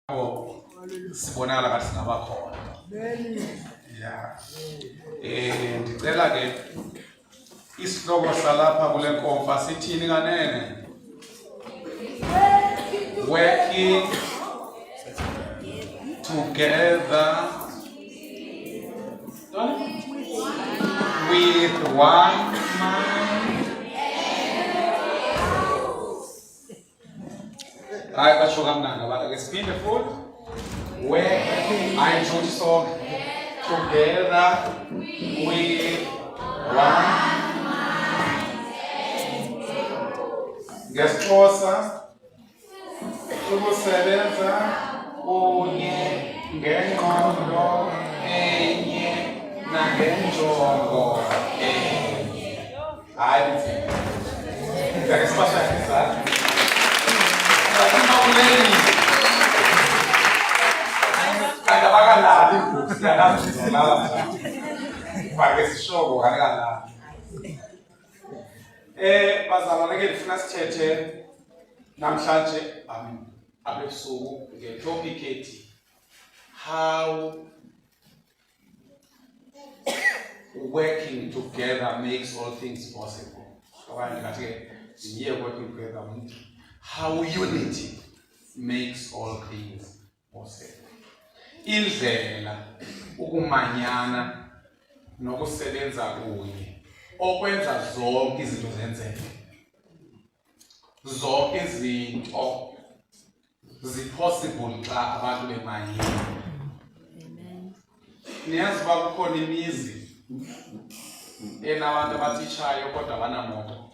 sibonakala ngathi singabakhona. Yeah. Ndicela ke isihloko salapha kule nkomfa sithini kanene? Working together with one mind. Hayi basho kamnandi abantu ke siphinde futhi. Working ayisho song together with one mind. Ngesixhosa ukusebenza kunye ngengqondo enye nangenjongo enye. Hayi mfana. Ngeke sipashane izandla. Ada bakalali siyalala bake sishoko kanekala. Bazalwane ke ndifuna sithethe namhlanje abebusuku ngetopic ethi how working together makes all things possible. Okanye ngathi ke siye working together how unity makes all things possible. Indlela ukumanyana nokusebenza kunye okwenza zonke izinto zenzeke. Zonke izinto zipossible xa abantu bemanyana. Amen. Niyazi uba kukhona imizi enabantu abatitshayo kodwa abanamoto.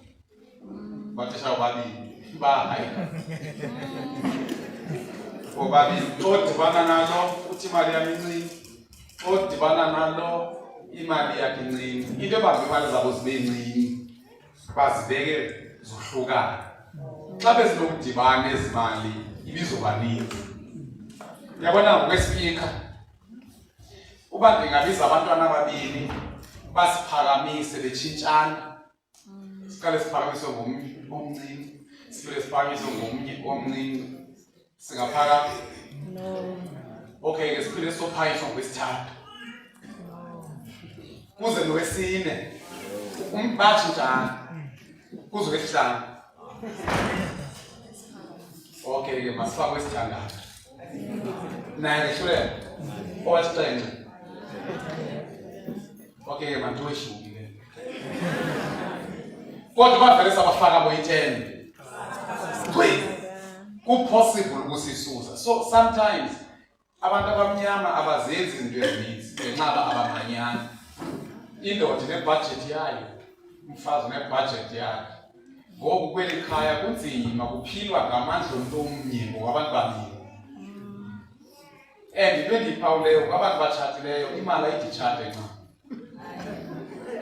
Batitshayo babili. Bahayi. Obabili odibana nalo uthi imali yami incini. Odibana nalo imali yakhe incini. Into ebanga imali zabo zibe incini bazibeke zohlukana. Xa bezinokudibana ezimali ibizobaninzi. Uyabona ngokwespeaker uba ndingabiza abantwana ababini basiphakamise betshintshana. Siqale siphakamiswe ngomnye omncini. Sifike siphakamiswe ngomnye omncini. Singaphaka? No. Okay, ke siphinde sophakiswa ngokwesithathu. Kuze nowesine. Batshintshana. Kuze kwesihlanu. Okay, ke masifake kwesithandathu. Naye ngeshuleni. Owesixhenxe. Okay, ke mantu weshumi ke. Kodwa bavele sabafaka boyi-10. Possible ukusisusa. So sometimes abantu abamnyama abazenzi izinto ezininzi ngenxa abamanyana. Indoda nebudget yayo, umfazi nebudget yakhe. Ngoku kweli khaya kunzima kuphilwa ngamandla omnye ngokubantu babili. Into endiyiphawuleyo abantu batshatileyo imali ayiditshate nxa.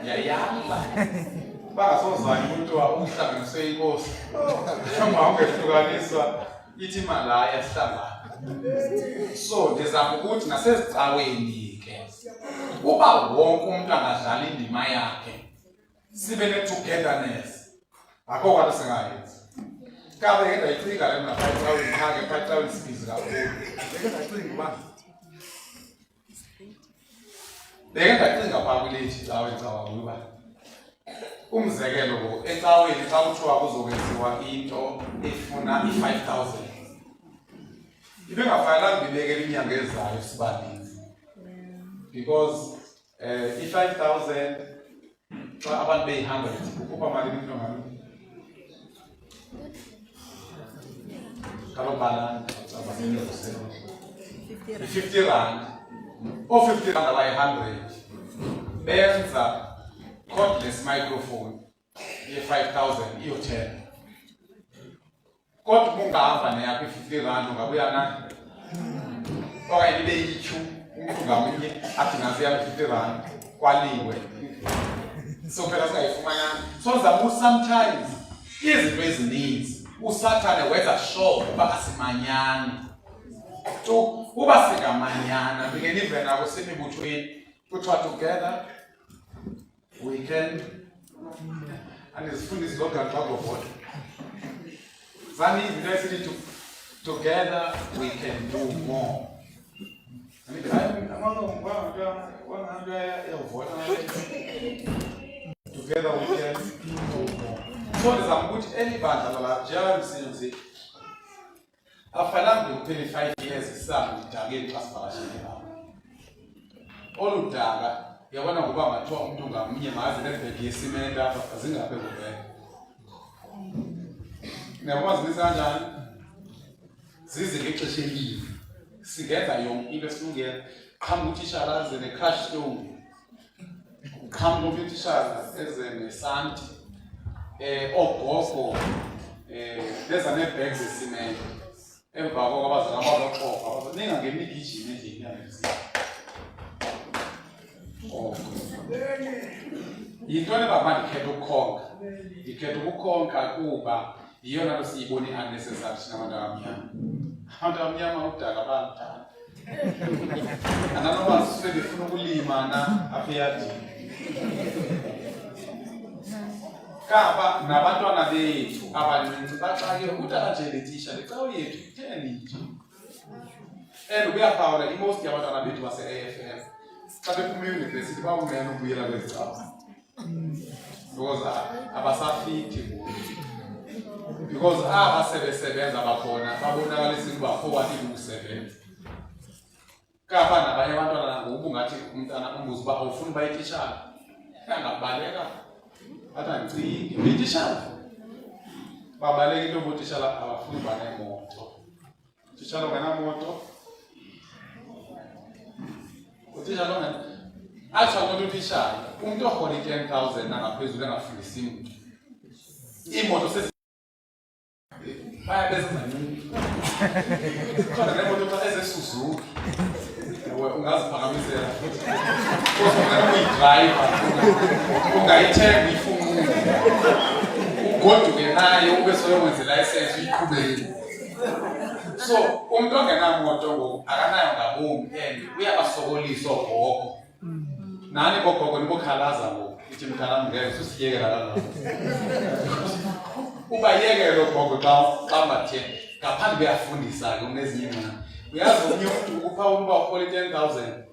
Yayihamba. Bangasozanye umuntu uhlanganiswe inkosi. Noma ungehlukaniswa ithi imali ayahlangana. So ndizama ukuthi nasezicaweni ke uba wonke umuntu angadlala indima yakhe sibe ne-togetherness. Akho kwanto singayenzi. Kabe ke ndayicinga le mna phakathi khake phakathi sibhizi kakhulu. Beke ndayicinga uba beke ndayicinga phaa kwilethi cawe cawa ukuba umzekelo ecaweni xa kuthiwa kuzokwenziwa into efuna i-5,000 ibe ngafanelanga ndibekele inyanga ezayo sibaninzi because i-5,000 xa abantu beyi-100 ukhupha malini into ngamnye kalobala i-50 rand o-50 rand abayi-100 benza cordless microphone ye-5,000 iyo-10. Kodwa ungahamba neyakho i-50 rand ungabuya nayo. Okanye ibe yi-2 umuntu ngamunye athi nazi yami 50 rand kwaliwe. So phela singayifumanyana. So zamu sometimes izinto ezininzi usathane wenza sure uba asimanyani. Uba singamanyana bingena ivena kusemibuthweni kuthiwa together we can and izifundisi zonke ngaqabobona. Zani izinto esithi Together we can do more. Together we can do more. So there's any band la jam since after 25 years some target aspiration. All utaga yabona ngoba mathiwa umuntu ngamunye maze nebhegi yesimende apha azingabe kubeka. Ngiyabazi kanjani? Zize ngexesha elibi. Singenza yonke into esilungele. Qhamuka utishara aze ne-crash stone. Qhamuka utishara eze nesanti. Ogogo leza ne-bags zesimende. Emva koko abazali abazoxoxa. Ningangeni igijima endlini yalesi. Yintoni baba ndikhetha ukukhonka? Ndikhetha ukukhonka kuba iyona nto siyibona i-unnecessary nabantu abamnyama. Abantu abamnyama udaka bayalithanda. Ananoba sisuke befuna ukulima apha eyadini. Kapa nabantwana bethu abancinci baxake utata nje letisha lecawe yethu itheni nje. And kuyaphawula i-most yabantwana bethu base-AFM. Xa bephuma e-university bawungena ukubuyela kwezi cawe. Because abasafithi because abasebenza bakhona babonakalisa ukuba forward ukusebenza. Kapa nabanye abantwana ngoku ngathi umntana umbuzo uba awufuni uba yititshala. Angabaleka athi andicingi yititshala. Babaleka into yoba utitshala abafuni uba nemoto. Utitshala ungenamoto. Utitshala atsho abantu utitshala umuntu orhola i-10,000 nangaphezulu engafundisi mntu. Imoto bayabeza maningi. Khona nemoto xa ezeSuzuki ungaziphakamisela futhi. Kodwa uyidrayiva ungayithenga ifuna ugoduke nayo ube soyokwenza ilayisensi uyiqhubele. So umuntu ongenamoto ngoku akanayo ngabombi and uyabasokolisa ogogo. Nani bogogo nibokhalaza ngoku ithi mntanami ngeke susiyekela kalona. Uba yeke lo gogo xa mathe ngaphandle kuyafundisa ke unezinye ingxaki. Uyazi omnye umuntu ukuphawula uba uhola 10,000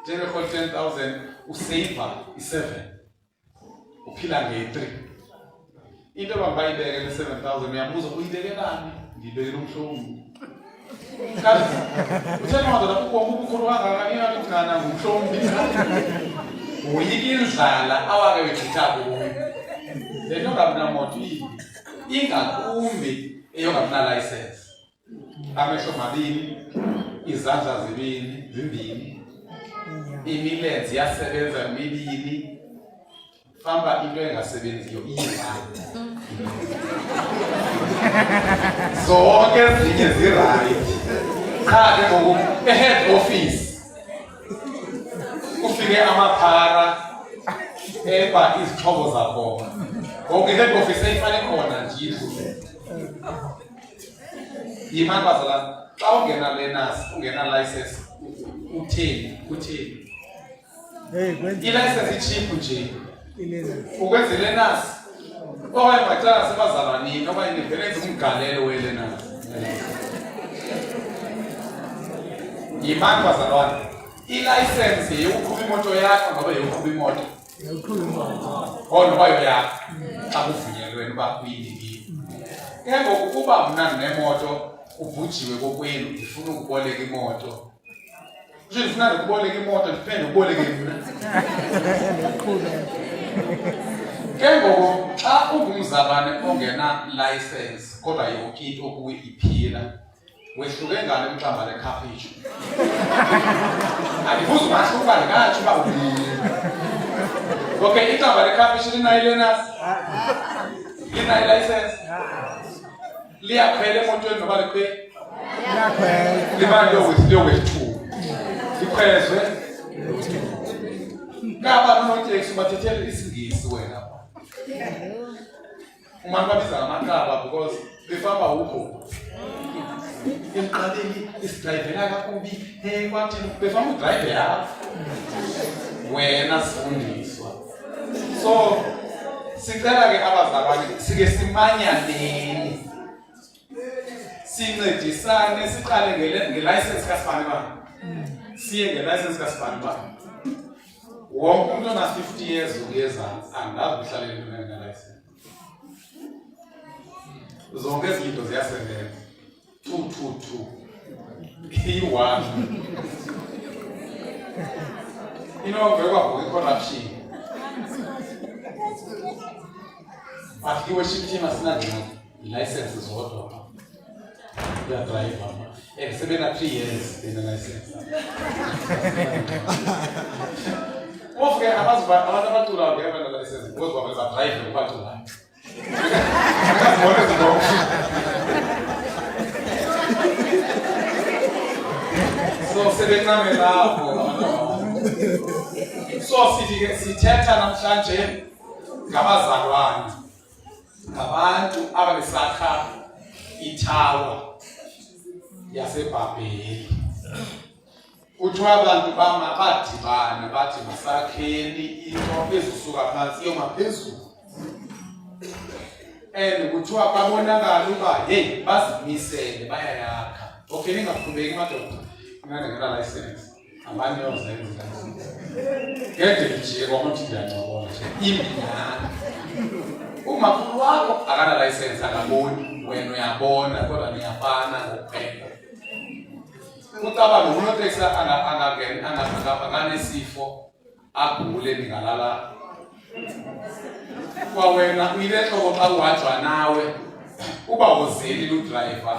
njengehola 10,000 useva i7 uphila nge3. Into bambayibeke le 7,000 uyambuza uyibekelani? Ngibekela umhlombi. Kanti uthena madoda ubukhulu kangaka ngiyakuthandana ngumhlombi. Uyike indlala awake wechitha kuyo. Le nto ngabinamoto ingakumbi eyongabina license. Amehlo mabili, izandla zimbini, imilenze iyasebenza mibili. Famba into engasebenziyo iyimali. Zonke ezinye zirayithi. Cha ke ngoku e-head office kufike amaphara eba izixhobo zakhona. Ngoku i-head office eyifane khona nje idlule. Yimani bazalana, xa ungena lenas, ungena license, utheni? I-license ichiphu nje. Ukwenza iLearners. Okanye bacala sebazalwanini, okanye nivelenze umgalelo we-Learners. Yimani bazalwana, i-license yeyokuqhuba imoto yakho ngoba yeyokuqhuba imoto. Noba yoyakho xa kuvunyelwene uba uyilibile. Ke ngoku kuba mna nemoto uvujiwe kokwenu ndifuna ukuboleka imoto. Nje ndifuna ukuboleka imoto ndiphinde uboleke mna. Ke ngoku xa ungumzabane ongena license kodwa yonke into okuwe iphila wehluke ngale umhlamba lekhaphetshu. Andibuza umahluko ndingatsho uba ubili. Okay, ihlamba lekhaphetshu linayo iLearners? Linayo ilicense? Liyakhwela emotweni noba likhwela? Liyakhwela. Liba liyowethu. Likhwezwe. Ngaba nonoteksi ubathethela isiNgisi wena. Umani babiza ngamakaba because befamba ukho. Emqaleni isidrayivela kakubi. Kwathini befamba udrayive yakho. Wena sifundiswa. So sicela ke abazalwane sike simanyaneni. sincedisane siqale ngelicense kaSibani ba. Siye ngelicense kaSibani ba. Wonke umuntu ona 50 years ukuyezansi angazi uhlalela into ngelicense. Zonke izinto ziyasebenza. 222. Iyi1. Ngekwa corruption. But you worship team asina license zodwa. Ya driver. Sebena 3 years in the license. Wofike abantu la ngeke license because baba drive abantu la. So sebena lapho. So sithetha namhlanje ngabazalwane. Ngabantu ababesakha itower yaseBhabheli. Kuthiwa abantu badibana bathi masakheni into ezosuka phansi yomaphezulu. And kuthiwa babonakala uba hey bazimisele bayayakha. Okay ningaqhubeki madoda. Ngingena license. Abanye ozenza kanti. Ngeke nje ngokuthi ngiyacabona nje. Imina. Umakhulu wakho akana license akaboni wena uyabona kodwa niyafana ngokuphela. Kutaba nomuntu anganesifo agule ningalala. Kwa wena uyiletho ngokuwajwa nawe uba uzeli lu driver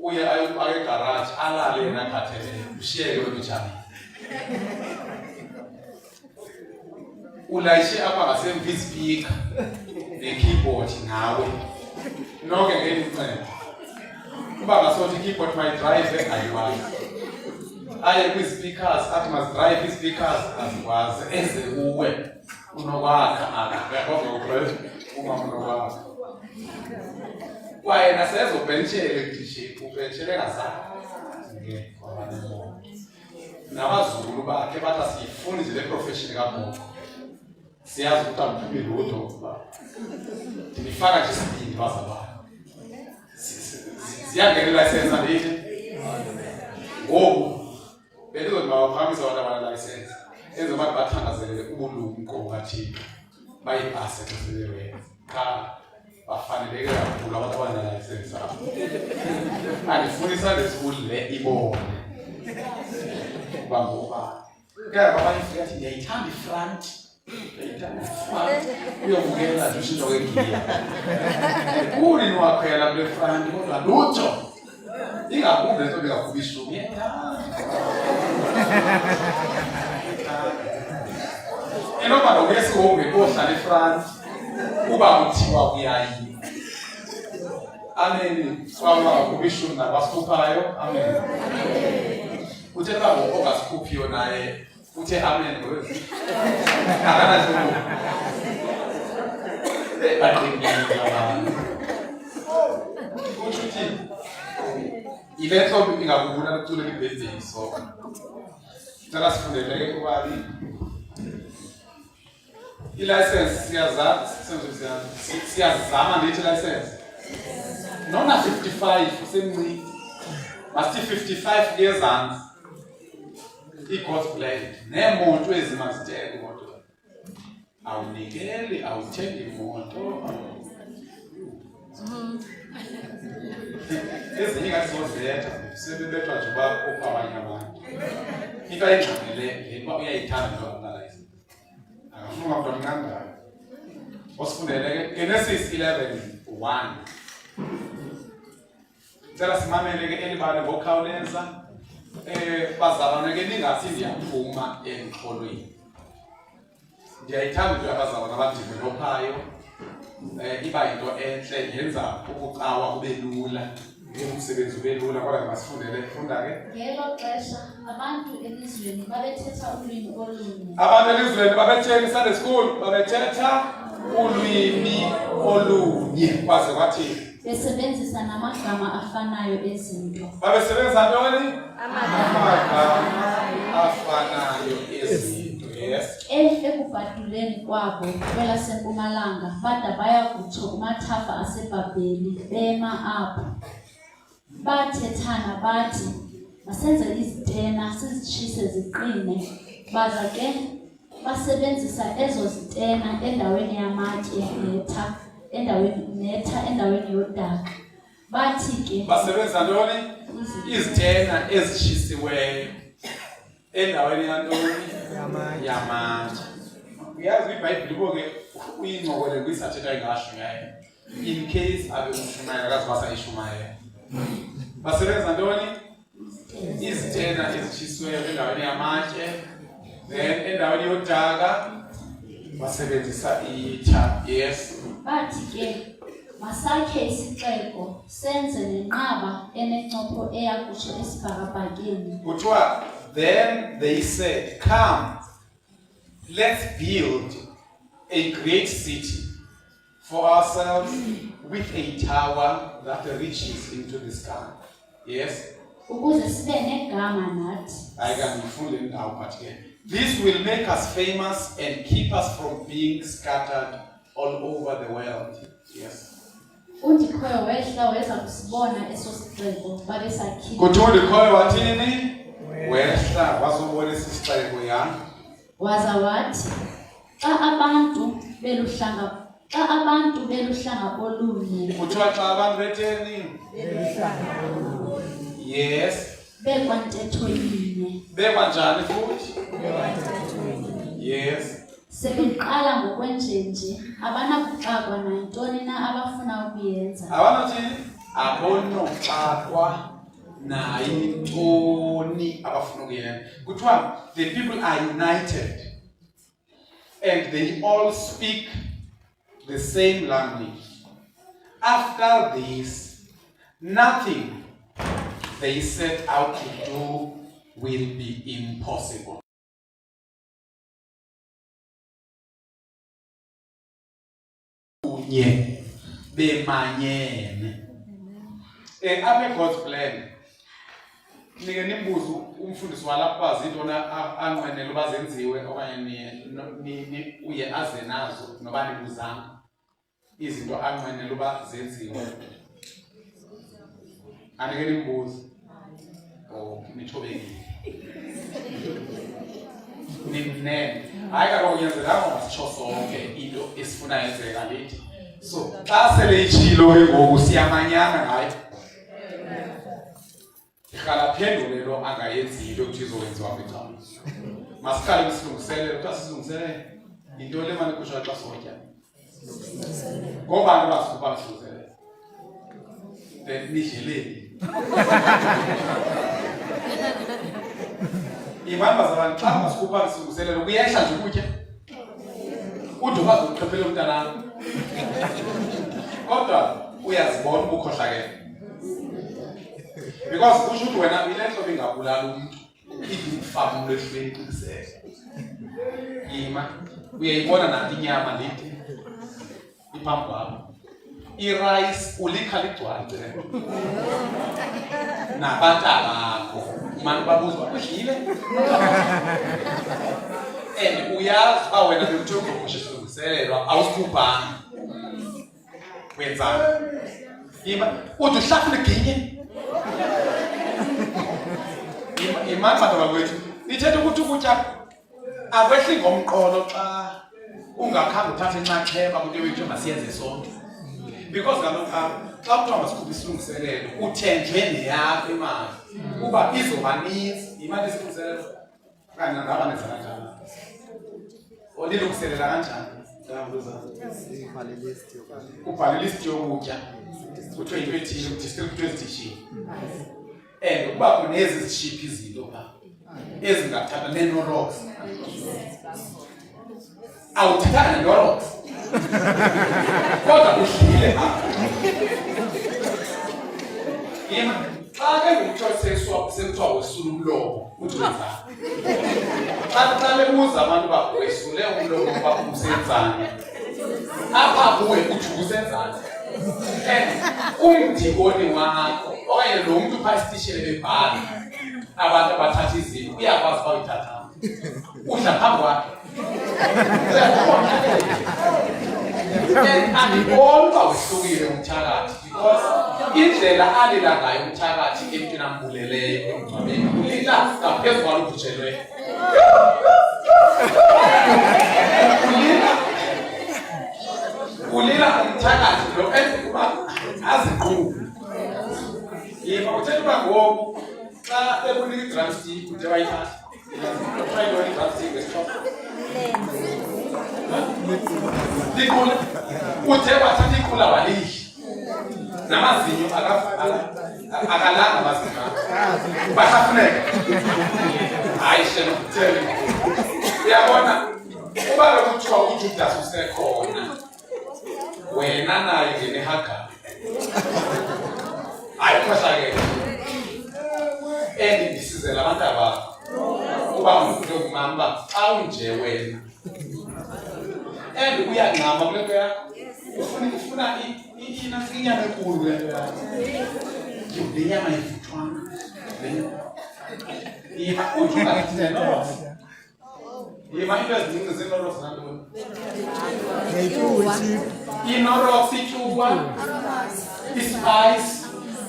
uye ayopaka garage alale yena khathele ushiyeke wemijani. Ulayishe apha ngasemva speaker ne-keyboard nawe noke ngelinceba kuba ngasothi i-keyboard mayidrive ayiwazi aye kwi-speakers athi mazidrive i-speakers azikwazi enze uwe unokwakha akayakozokwenza uma unokwakha kwayena sezobhentshele kudishe ubhentshele ngazange nabazulu bakhe bathi asiyifuni nje le profession kaBhoko. Siyazi ukuthi amphumi lutho ndifaka nje isibindi bazalwane siyangena license ndithi ngoku belizothi bawaphamisa abantu abana license enze abantu bathangazelele ubulumko kaThixo bayipase kusebenza cha bafaneleke kakhulu abantu abana license andifundisa leschool le ibone kuba ngoba kaya baba ifika athi ndiyayithanda ifront uyovukela nje ushintsho kwegiya kuni niwakhwela kule front kodwa lutho ingakumbi lento bekakhupha ishumi enoba nokuyesihombe kohlala efront kuba kuthiwa kuyayi amen swaba ishumi nabasikhuphayo amen uthe xa ngokungasikhuphiyo naye uthe amen ngokwezi akana nto baqingile abantu uthi iletho ingakubona ukucula ibirthday so cela sifundele kubali i-license siyazama ndithi license nona 55 usemncane masithi 55 years hands i-God's plan neemoto ezimaziteke kodwa awunikeli awuthengi imoto ezinye ingazozetha sebebethwa nje bakupha abanye abantu into ayingxamele le uyayithanda into abalayisense akafuna abantu amnqandayo osifundele ke Genesis 11:1 Cela simamele ke elibale ngokhawuleza bazalwane ke ningathi ndiyaphuma emxholweni ndiyayithanda ukuthi abazalwane abadevelophayo iba into enhle yenza ukucawa kube lula umsebenzi ube lula kodwa masifundele funda ke ngelo xesha abantu elizweni babethetha ulwimi olunye Sunday school babethetha ulwimi olunye kwaze kwathi besebenzisa namagama afanayo ezinto babesebenzisa ntoni amagama afanayo ezinto yes ekubhaduleni kwabo kwelasempumalanga bada baya kutsho kumathafa aseBhabheli bema apho bathethana bathi masenze izitena sizitshise ziqine. Baza ke basebenzisa ezo zitena endaweni yamatye endaweni yodaka. Bathi ke basebenza ntoni? Izitena ezitshisiweyo endaweni yantoni? Yamatye. Uyazi iBhayibhile ke uyincokole kwisathetha engasho ngayo. In case abe umshumayela akazibasa ishumayela. Basebenza ntoni? Izitena ezitshisiweyo endaweni yamatye. Then endaweni yodaka basebenzisa itha. Yes. Bathi ke masakhe isixeko senze nenqaba enencopho eyakutsho esibhakabhakeni. Kuthiwa then they said, come, let's build a great city for ourselves with a tower that reaches into the sky. Yes. Ukuze sibe negama nathi. Ayikanifunde indawo but ke this will make us famous and keep us from being scattered all over the world. Yes. Undikhoyo wehla weza kusibona eso sixeko babe sakhile. Kuthiwa undikhoyo wathini? Wehla wazobona esi sixeko yami. Waza wathi xa abantu beluhlanga olunye. Kuthiwa xa abantu betheni? Yes. Bekwantetho yinye. Bekwanjani futhi? Yes. Sebeqala ngokwenjenje abanakuxakwa nantoni na abafuna ukuyenza. Abanathini? Abonoxakwa nayintoni abafuna ukuyenza. Kuthiwa the people are united and they all speak the same language. After this, nothing they set out to do will be impossible. Bemanyene. Apha God's plan. Nike nimbuzo umfundisi walapha izintona anqwenela ubazenziwe okanye ni uye aze nazo noba nibuzanga izinto anqwenela ubazenziwe. Anike nimbuzo. Oh, nithobekile. Nimnene. Hayi kaloku yenzelanga masitsho sonke into esifuna yenzeka lithi. So, xa sele itshilo ke ngoku siyamanyana ngayo. Ikhala phendule lo angayenziyo ukuthi izokwenziwa kwicala. Masikhale isilungiselelo, xa sisilungiselele into le manje kusho xa sotya. Ngoba abasikhupha isilungiselelo. Then nidleleni. Imani bazalwane xa masikhupha isilungiselelo kuyehla nje ukutya. Uduka uqhephele umntanami. Kodwa uyazibona ubukhohlakele. Because kusho ukuthi wena ile nto bingabulala umuntu idifamule ehlweni qiniseke. Ima uyayibona nathi inyama lithi iphambi kwakho. I-rice ulikha ligcwale. Nabatala bakho manje babuzwa udlile. And uyazi ba wena ukuthi uzokusho isilungiselelwa awusikhuphanga. Wenzani? Ima uthi uhlafuna iginye. Imani bantwana kwethu ithetha ukuthi ukutya akwehli ngomqolo xa ungakhange uthathe inxaxheba kwinto yethu masiyenze sonke. Because kaloku xa kuthiwa masikhuphe isilungiselelo uthenjwe neyakho imali kuba izoba ninzi imali isilungiselelo okanye ngaba nenza kanjani olilungiselela kanjani ubhale list yokutya kuthiwa into ethile district ezithishini and ukuba kunezi zishiphi izinto pha ezingathatha nenorox awuthathanga nenorox kodwa udlile apha yena xa ke ngumtho sekuthiwa wesula umlomo uthi wenzani xa bebuza abantu uba wesule umlomo uba usenzani apha kuwe uthi usenzani umdikoni wakho okanye lo muntu phaa esitishele bebhala abantu abathatha izinto uyakwazi uba uyithatha udla phambi kwakhe andibona uba wehlukile umthakathi indlela alila ngayo umthakathi emntwini ambuleleyo emngcwabeni ulila ngaphezu kwalo ubhujelweyo. Ulila umthakathi lo enze kuba aziqhubi. Yebo uthela uba ngoku xa bekunika i-drum stick uthe wayithatha. Uthe i-drum stick ngesithopo. Likula uthe wathatha ikula walidla. Namazinyo akalanga amazinyo. Basafuneka. Hayi shema kuthele. Uyabona uba bekuthiwa uJudas usekhona. Wena naye ngenehaga. Ayikhohlake. Ndisizela abantu abakho. Uba umuntu ongumama xa unje wena. Uyangxama kule nto yakho. Ufuna inyama enkulu le nto yakho. Le nyama ivuthwanga. Yima ujuka ngetinorofu. Yima into ezininzi zinorofu zantoni. Inorofu ityuwa. Ispice.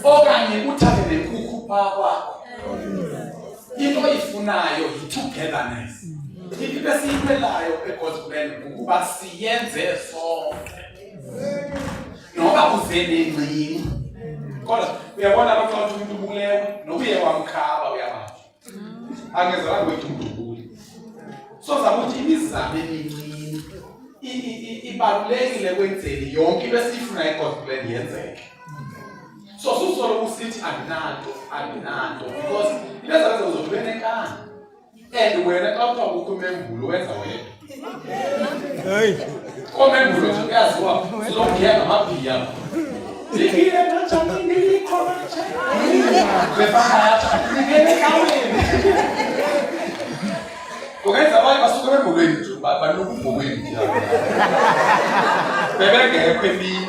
Okanye uthathe nenkukhu phaa kwakho. Into oyifunayo yi-togetherness. Into esiyimelayo egospeleni ukuba siyenze sonke. Noba uze nencinci. Kodwa uyabona abantu xa umuntu ubulewe nokuye wamkhaba uyabatsho. Angezange wethu umdubuli. So zakuthi imizamo emincinci ibalulekile kwenzeni yonke into esiyifuna egospeleni yenzeke. So susolo usithi andinanto because into ezazo uzobenekana. Wena xa kuthiwa kukho umembulo wenza wedwa. Komembulo nje uyaziwa sizongiya ngamabhiya. Ndikile kanjani ndilikhona nje. Befahaya ngene kawini. Ungenza abanye basuka emembulweni nje banokubhokweni nje. Bebengekho emini.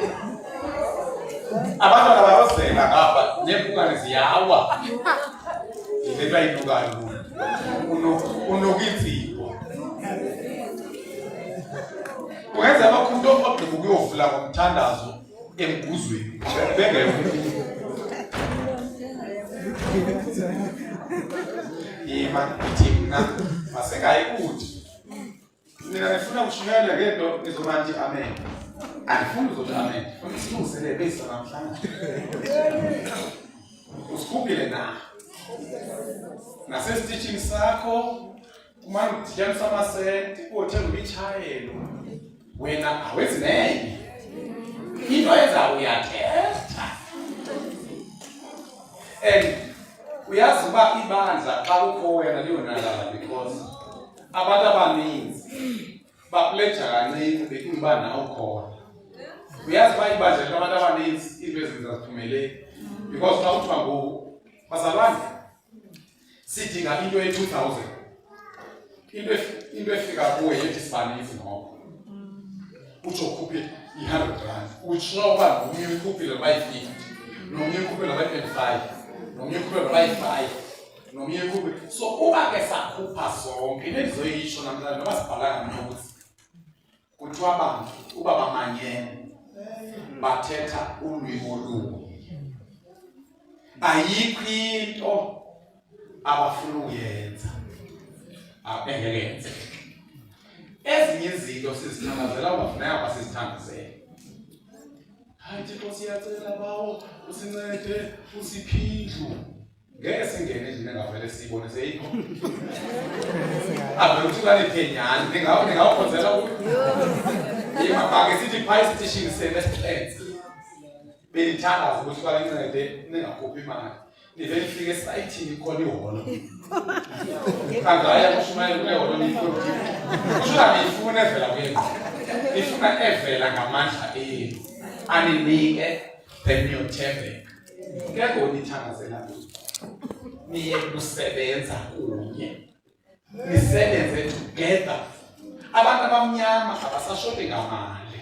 Abantwana bayozela ngapha nempukane ziyawa. Into ayinukayo unokinzipho. Ungenza abakhulu ogqiba ukuyofula ngomthandazo embuzweni bengekho. Yima thina masengayikuthi mina ngifuna ukushunyayela ngento ngizoma nje amen. Andifuni uzothi amen. Usilungisele bese namhlanje. Usikhuphile na. Nasesitishini sakho umane udityanisa amasenti uthenga imithayelo wena awenzi nenye into yenza uyathetha uyazi uba ibandla xa kukho wena liyonalala because abantu abaninzi bapleja kancinci bekunguba nawo khona. Uyazi uba ibandla labantu abaninzi into ezenza ziphumelele because xa kuthiwa ngoku bazalwane sidinga into ye-2000 into efika kuwe yethi sibaninzi ngoko utsho ukhuphe i-100 rand utsho uba nomnye ukhuphile bayi-50 nomnye ukhuphile bayi-25 nomnye ukhuphile bayi-5 nomnye ukhuphile so uba ke sakhupha sonke into endizoyitsho namhlanje noba sibhala ngamnotsi kuthiwa abantu uba bamanyene bathetha ulwimi olunye ayikho into abafuna ukuyenza engekenze. Ezinye izinto sizithandazela ubafuneka basizithandazele. Hayi Thixo siyacela bawo usincede usiphidlu. Ngeke singene endlini engavele siyibone seyikho. Akuthula nephenyana ndingawukhonzela ukuthi. Yimabhake sithi phaya station semestrense. Belithandaza ukuthi balincede ningakhuphi imali. Nivele fike esayithini khona iholo. Kangaya kushumayela kule holo nifuna. Kushuka nifuna evela kwenu. Nifuna evela ngamandla enu. Aninike then niyothembeka. Ngeke unithandazela lutho. Niye kusebenza kunye. Nisebenze together. Abantu abamnyama abasashoti ngamali.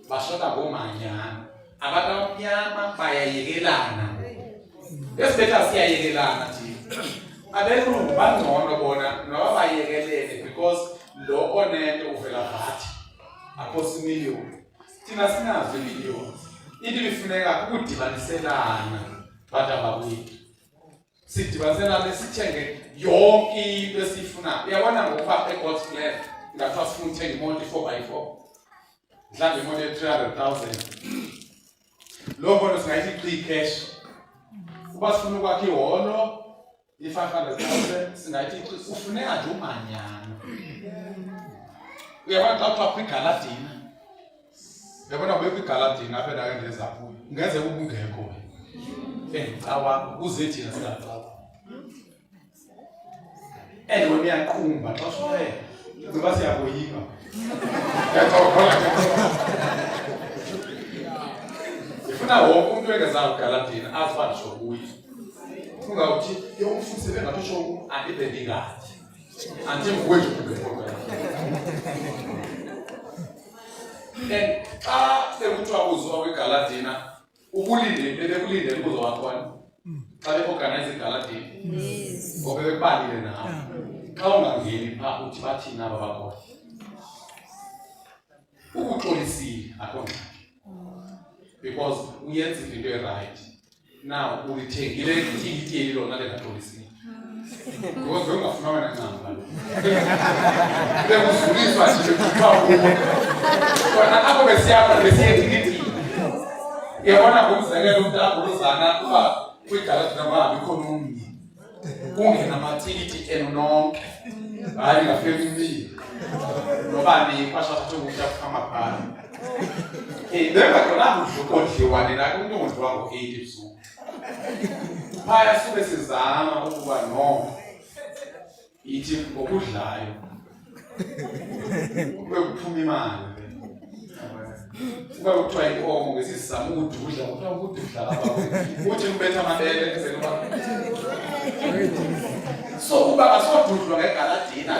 Bashota ngomanyana. Abantu abamnyama bayayekelana. Esibetha siyayekelana thina. Abelungu bangcono bona noba bayekelene because lo onento uvela bathi akho similiyoni. Thina sinazo imiliyoni. into ibifuneka ukudibaniselana bathi ababuyile. Sidibaniselane sithenge yonke into esiyifunayo. Uyabona ngokuba eGod's plan ngathiwa sifuna uthenga imoto 4x4. Mhlawumbe imoto ye-300,000. Lo mbono singayithi pre-cash. Uba sifuna ukwakha ihholo i-500,000 singayithi ufuneka nje umanyano. Uyabona xa kuthiwa kwiGalatina. Uyabona ubekho iGalatina apha endaweni ngezaphula. Ungeze kube ungekho wena. Cawa uze thina singacawa. Wena uyaqumba xa usuye. Ngoba siyaboyika. Ifuna wonke umuntu engezayo iGalatina aziba ngisho kuye. Ungawuthi yomfundisi bengathi sho andibe ndingathi. Anti mkwethu kubekho. Xa sekuthiwa uzwa kwiGalatina ubulindele bekulindele kuzoba khona. Xa beorganize iGalatina. Ngoba bekubalile nawe. Xa ungangeni pha uthi bathina aba bakhona. Ukuxolisile akho ngxaki. Because uyenza into right. Now ulithengile itikiti elilona lengaxolisile. Because ungafuna wena ncamba lo. Bekuzuliswa nje kupha kubo. Kona apho besiyapha besiyetikiti. Uyabona ngomzekelo umuntu abuluzana kuba kwiGalatina mahambe khona umnye. Kungena amatikiti enonke. Hayi ngafika imini. Noba niqasha ukuthi ukuhamba phana. Beka khona ukudliwa nina umuntu odliwa ngo-8 ebusuku. Phaya sube sizama ukuba no. Ithi ngokudlayo. Kube kuphuma imali. Kuba kuthiwa inkomo ngesizama ukududla, kuthiwa ukududla lapha. Uthi ubetha amabele bese kuba. So uba asodudlwa ngeGalatina.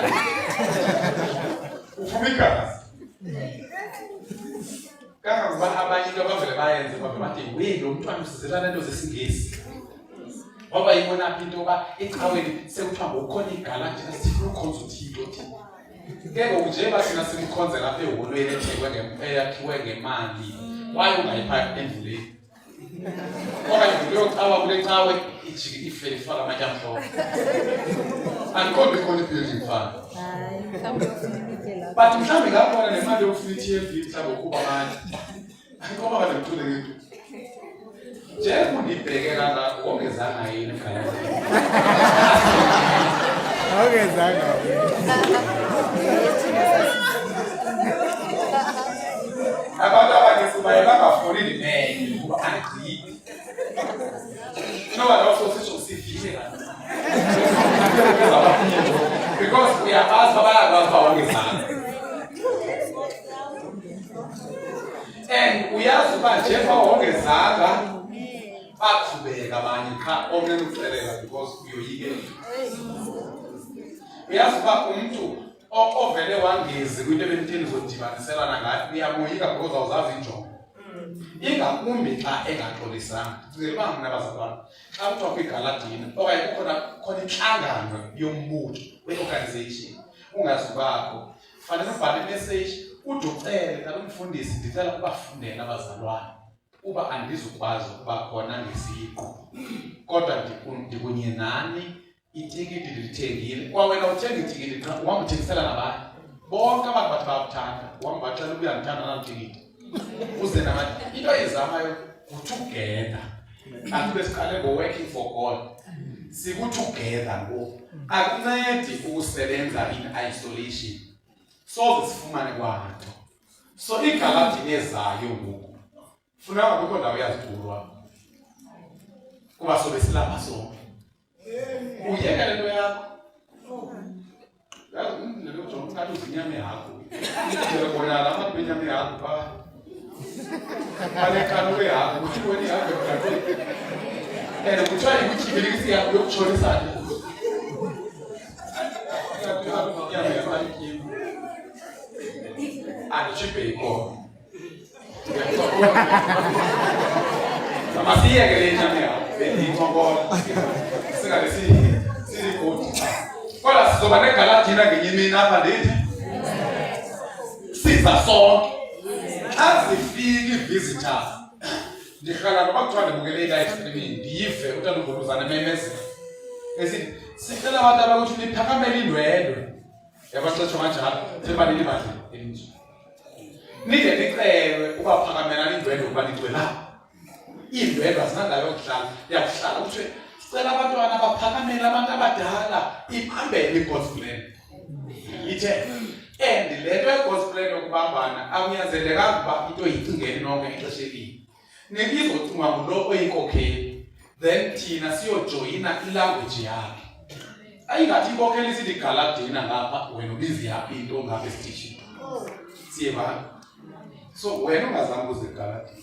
Uphuma igazi. Kangakuba abanye into abavele bayenze bathi we lo mntwana usizelana into zesingesi. Ngoba yibona phi into ba ecaweni sekuthiwa ngokukhona iGalatina sifuna ukhonza uThixo thina. Ke ngokunje bathina simkhonze lapha eholweni ethekwe ngempeyakhiwe ngemali. Waye ungayipha endleleni. Okanye kuleyo cawa kule cawe ijiki ifele ifaka amathambo. Ankonde khona ibuilding fund. Hayi, mhlawumbe ufunekela. But mhlawumbe ngakhona nemali yokufithe evili mhlawumbe ukuba manje. Ngoba kade ngithule ngithu. Njengoba ngibheke kanga ongezanga yini eGalatina. Ongezanga. Abantu abaningi bangafuni imali kuba angithi. Noba also sisho sivile kanti. Because we are asked about ongezanga. And uyazi uba njengoba ongezanga baqhubeka abanye cha omnye ucelela because uyoyike. Uyazi uba umuntu ovele wangezi kwinto ebemtheni zodibaniselana ngathi uyamoyika because awuzazi injongo. Ingakumbi xa engaxolisanga. Ngicela mina bazalwane. Xa kuthiwa kwiGalatina okanye khona inhlangano yombutho we-organization ungazi bakho. Fanele ubhale imessage uducele kanti umfundisi ndicela ukubafundela abazalwane. Uba andizukwazi ukuba khona ngesiqu. Kodwa ndikunye nani itikiti lithengile. Kwawena uthenga itikiti xa uhamba uthengisela nabanye. Bonke abantu bathi bayakuthanda. Uhamba baxela ukuya ngithanda nalotikiti. Uze namanje into ezamayo together. Akube siqale working for God. Together ngoku. Akuncedi ukusebenza in isolation. So sifumane kwanto. So iGalatina ezayo ngoku. Funeka kukho ndawo yazidulwa. Kuba sobe silapha sonke. Uyeka lento yakho. Yazi indlela yokujonga ngathi uzinyame yakho. Indlela bona lama benyame yakho ba. Alekano yakho ukuthi wena yakho ngathi. Kuthiwa ukuthi yakho yokutshonisa nje. Andichiphe ikona. Masiyeke le nyame yakho. Bendiyincokola. Singabe sirigodi. Kodwa sizoba neGalatina ngenye imini apha ndithi. Siza sonke. Azifika ivisitors. ndihlala noba kuthiwa ndibukele i-live streaming ndiyive uTandumbuluzana memezela esithi sicela abantu abakuthi niphakamele indwendwe yabaxetshwa kanjalo njengoba nilibandla elinje nide nicelwe ubaphakamela indwendwe ukuba nitwe lapha iindwendwe azinandayo yokuhlala yakuhlala kuthiwe sicela abantwana baphakamele abantu abadala iphambele i-God's plan ithe and le nto ye-God's plan yokubambana akunyanzelekanga uba into yicingeni nonke ixesha elinye nekizocingwa ngulo oyinkokheli then thina siyojoyina ilanguage yakhe ayingathi inkokheli isithi Galadina ngapha wena ubizi yaphi into ngapha esitishini siyeba so wena ungazange uze Galadina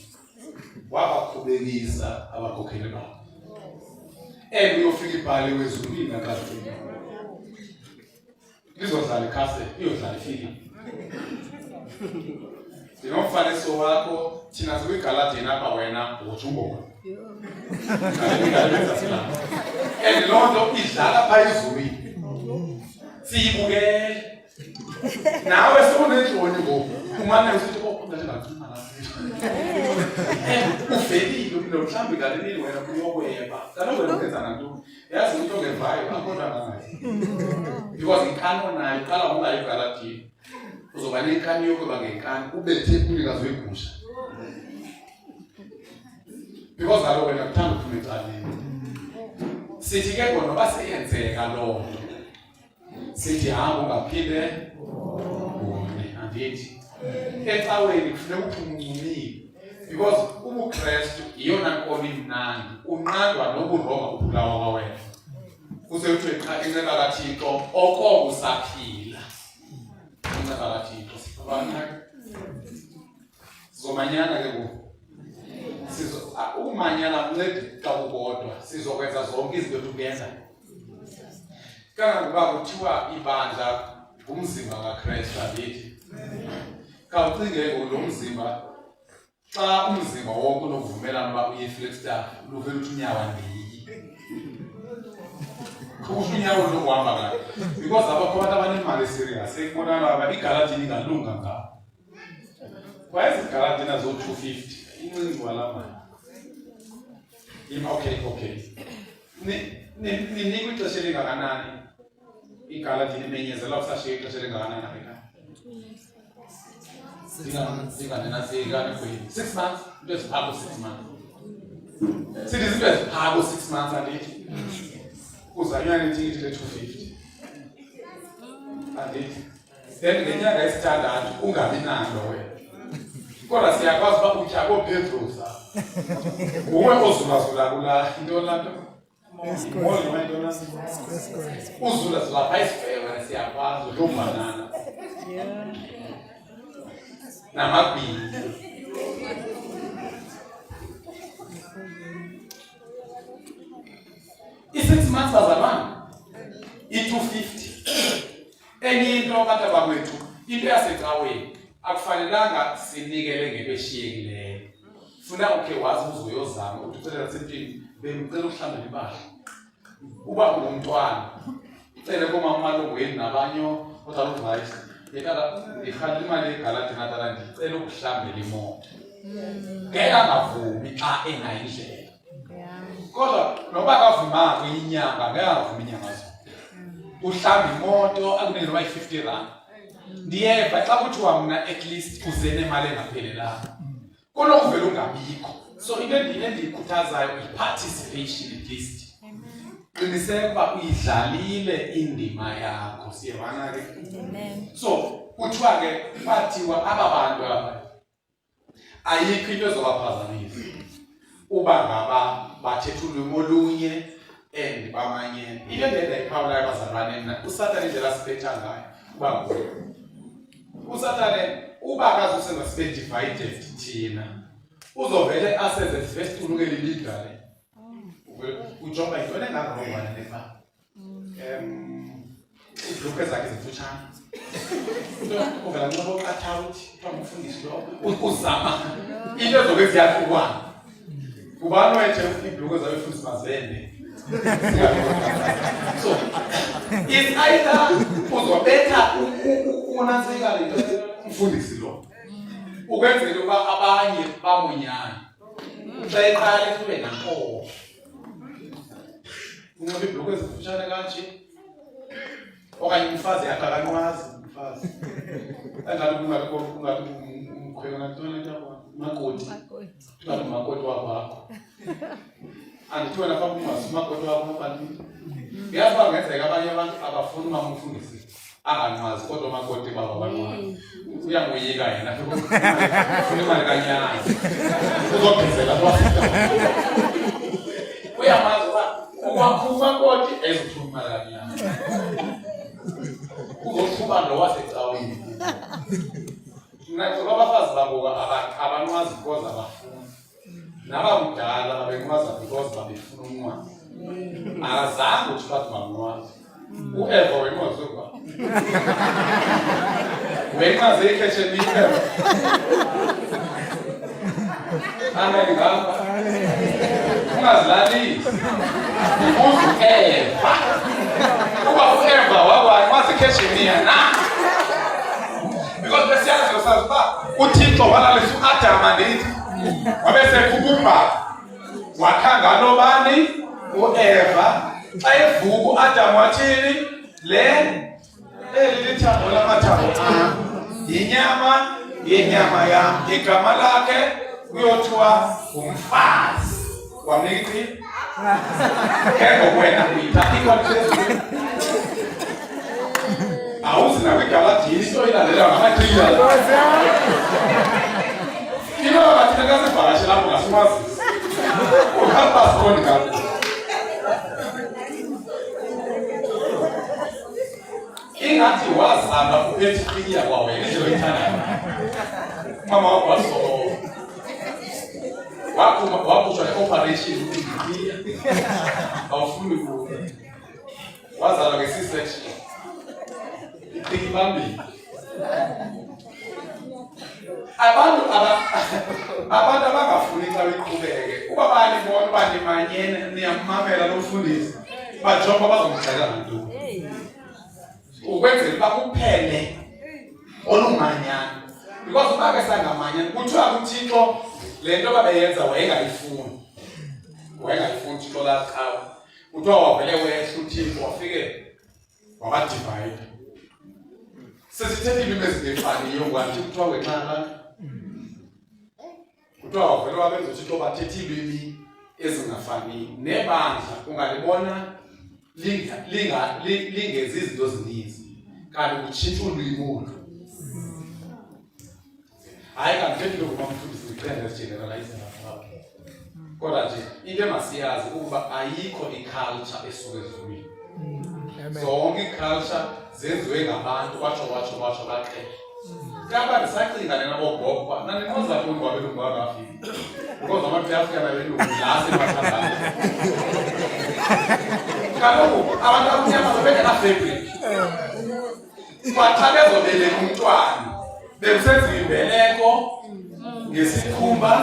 wabakhubekisa abakhokheli bakho uyofika ibhale wezulwini naKaZulu lizodlala ikhase iyodlala ifilimu ndinomfanekiso wakho thina sikwiGaladina apha wena uJumbona and loo nto idlala phaa ezulwini siyibukele nawe sekunentloni ngoku umane usithi ndingacinga uvelile mhlawumbi ngalini wena kuyokweba kaloku wena ukwenza nantoni yazi into ongevayo akodwa ngayo because inkani nayo uqala ungayo iGaladina uzoba nenkani yokuba ngenkani ubethe umnikazi wegusha because kaloku wena kuthanda uphuma ecaleni sithi ke bona noba seyenzeka loo nto sithi hamba ungaphinde ubone andithi ecaweni kufuneka uphumuncumile because ubuKristu iyona nkolo imnandi unqandwa noburonga ubulawa kwawena kusekuthi inceba kaThixo okoko usaphila inceba kaThixo sibana zomanyana ke ngoku umanyana kunceda xa kukodwa sizokwenza zonke izinto tukuyenza kangangokuba kuthiwa ibandla ngumzimba kaKristu andithi kawucinge lo mzimba xa umzimba wonke unokuvumelana uba uye-Flagstaff luvele uthi unyawo ndiyi kusho unyawo lokuhamba ngayo because abakho abantu abanemali eserious ekubonana aba iGaladina ingalunga ngabo kwaye iGaladina zo-250 incinci walapha okay ninikwa ixesha elingakanani iGaladina imenyezela kusashiya ixesha elingakanani apha 6 months, into eziphaa 6 months. Sithi izinto eziphaa 6 months andithi. Uzanywa netikiti le-250. Andithi. Then ngenyanga yesithandathu ungabi nalo wena. Kodwa siyakwazi uba utya kooPetrus apha. Nguwe ozulazula kula into lanto. Uzulazula phaa isifewe siyakwazi udlombanana. Namabili. I-6 months bazalwana i-250 enye into abantu bakwethu into yasecaweni akufanelanga sinikele ngento eshiyekileyo funa ukhe wazi uzoyozama uthi ucela sempini bengicela ukuhlambela ibala uba ungumntwana ucele komamalungweni nabanyo otaluvayisi yetala ndikhala imali yeGaladina tala ndicela ukuhlambela imoto ngeke angavumi xa engayindlela kodwa noba akavumanga inyanga ngeke angavumi inyanga zonke uhlamba imoto akunike noba i-50 rand ndiyeva xa kuthiwa mna at least uze nemali engaphelelanga konokuvele ungabikho so into endiyikhuthazayo i-participation at least qiniseka uba uyidlalile indima yakho siyevana ke so kuthiwa ke bathiwa aba bantu aba ayikho into ezobaphazamisa uba ngaba bathetha ulwimi olunye and bamanye into endayiphawulayo abazalwane mna uSathane indlela asiphetha ngayo uba nguye uSathane uba akazusenza sibe divided thina uzovele asenze first ulukele ilidale ujonga yintoni engarongowana nefa iibhlukhwe zakhe zimfutshane uvela kunxa bokathawuthi kuthiwa ngumfundisi lo uzama into ezoke ziyahlukwana kubani wethe iibhlukhwe zabe ifundisi mazende so it's either uzobetha unantsika le nto umfundisi lo ukwenzela uba abanye bamunyane Usayiqala kube nankomo. Ungabe ibhloko ezifutshane kanje. Okanye umfazi yakhe akanqwazi umfazi. Engathi kungathi umkhwelo ngantoni lapha makoti. Ngathi makoti wakho. Andithiwe lapha makoti wakho kanti. Ngiyabona ngenzeka abanye abantu abafuni umfundisi. Anganqwazi kodwa makoti baba abanqwazi. Uyangoyika yena. Ufuna imali kanyana. Uzogezela kwafika. Uyamazi uwakhuma makoti ezothuma imali kanyana. Uzothuma lo wasecaweni. Nathi abafazi babo abanqwazi because abafuna. Nabakudala babenqwaza because babefuna umncwazi. Akazange uthi bathi banqwazi. Ueva wenqwazi kwa. Wenqwazi ekhetheni iphela. Amen ngapha. Ungazilalisi. Eva. Uba uEva wabanqwazi ekhetheni yana. Because besiyazi losazi ba uThixo walalisa uAdam andithi. Wabese kubumba. Wakhanga nobani? uEva. Xa evuka uAdam wathini? Eli lithambo lamathambo yenyama yam. Igama lakhe kuyothiwa umfazi. Wamnika ithi? Kekho wena uyithatha ikwaliphezulu. Awuzi nakwiGalatini into ilandela ngamaqhinga. Inoba bathina kasivakashe lapho ngasumazisi. Uhamba siboni ngapho. Ingathi wazama uphethiya kwawe indlela oyithandayo. Mama wakho wakhutshwa le-operation ukuyiphiya. Awufuni kuyo. Wazalwa nge-C-section. Ibambile. Abantu abangafuni xa beqhubeke. Uba banibona uba nimanyene niyamamela lo mfundisi. Bajonga bazomxelela ngantoni. Ukwenzela uba kuphele olumanyana. Because uba ke sangamanyana kuthiwa kuThixo le nto babeyenza wayengayifuni. Wayengayifuni uThixo laqhawe. Kuthiwa wavele wehla uThixo wafike wabadivide. Sesithethe ilimi ezingefaniyo ngathi kuthiwa wenqala. Kuthiwa wavele wabenza uThixo bathethe ilimi ezingafaniyo. Nebandla ungalibona lingezi izinto ezininzi. Kanti kutshintsha ulwimi olu. Hayi kanti lokho bamfundisi iqembu esigeneralize lapha. Kodwa nje into emasiyazi ukuba ayikho iculture esuke ezulwini. Zonke iculture zenziwe ngabantu batsho baqhele. Kaba ndisacinga nena bogogo naninoza kuntu wabelungu bangafiki. Because abantu Afrika babelungu lase bathandayo. Kaloku abantu abanyama babengena fabric. Bathabezo beleka umntwana. Besenza imbeleko ngesikhumba.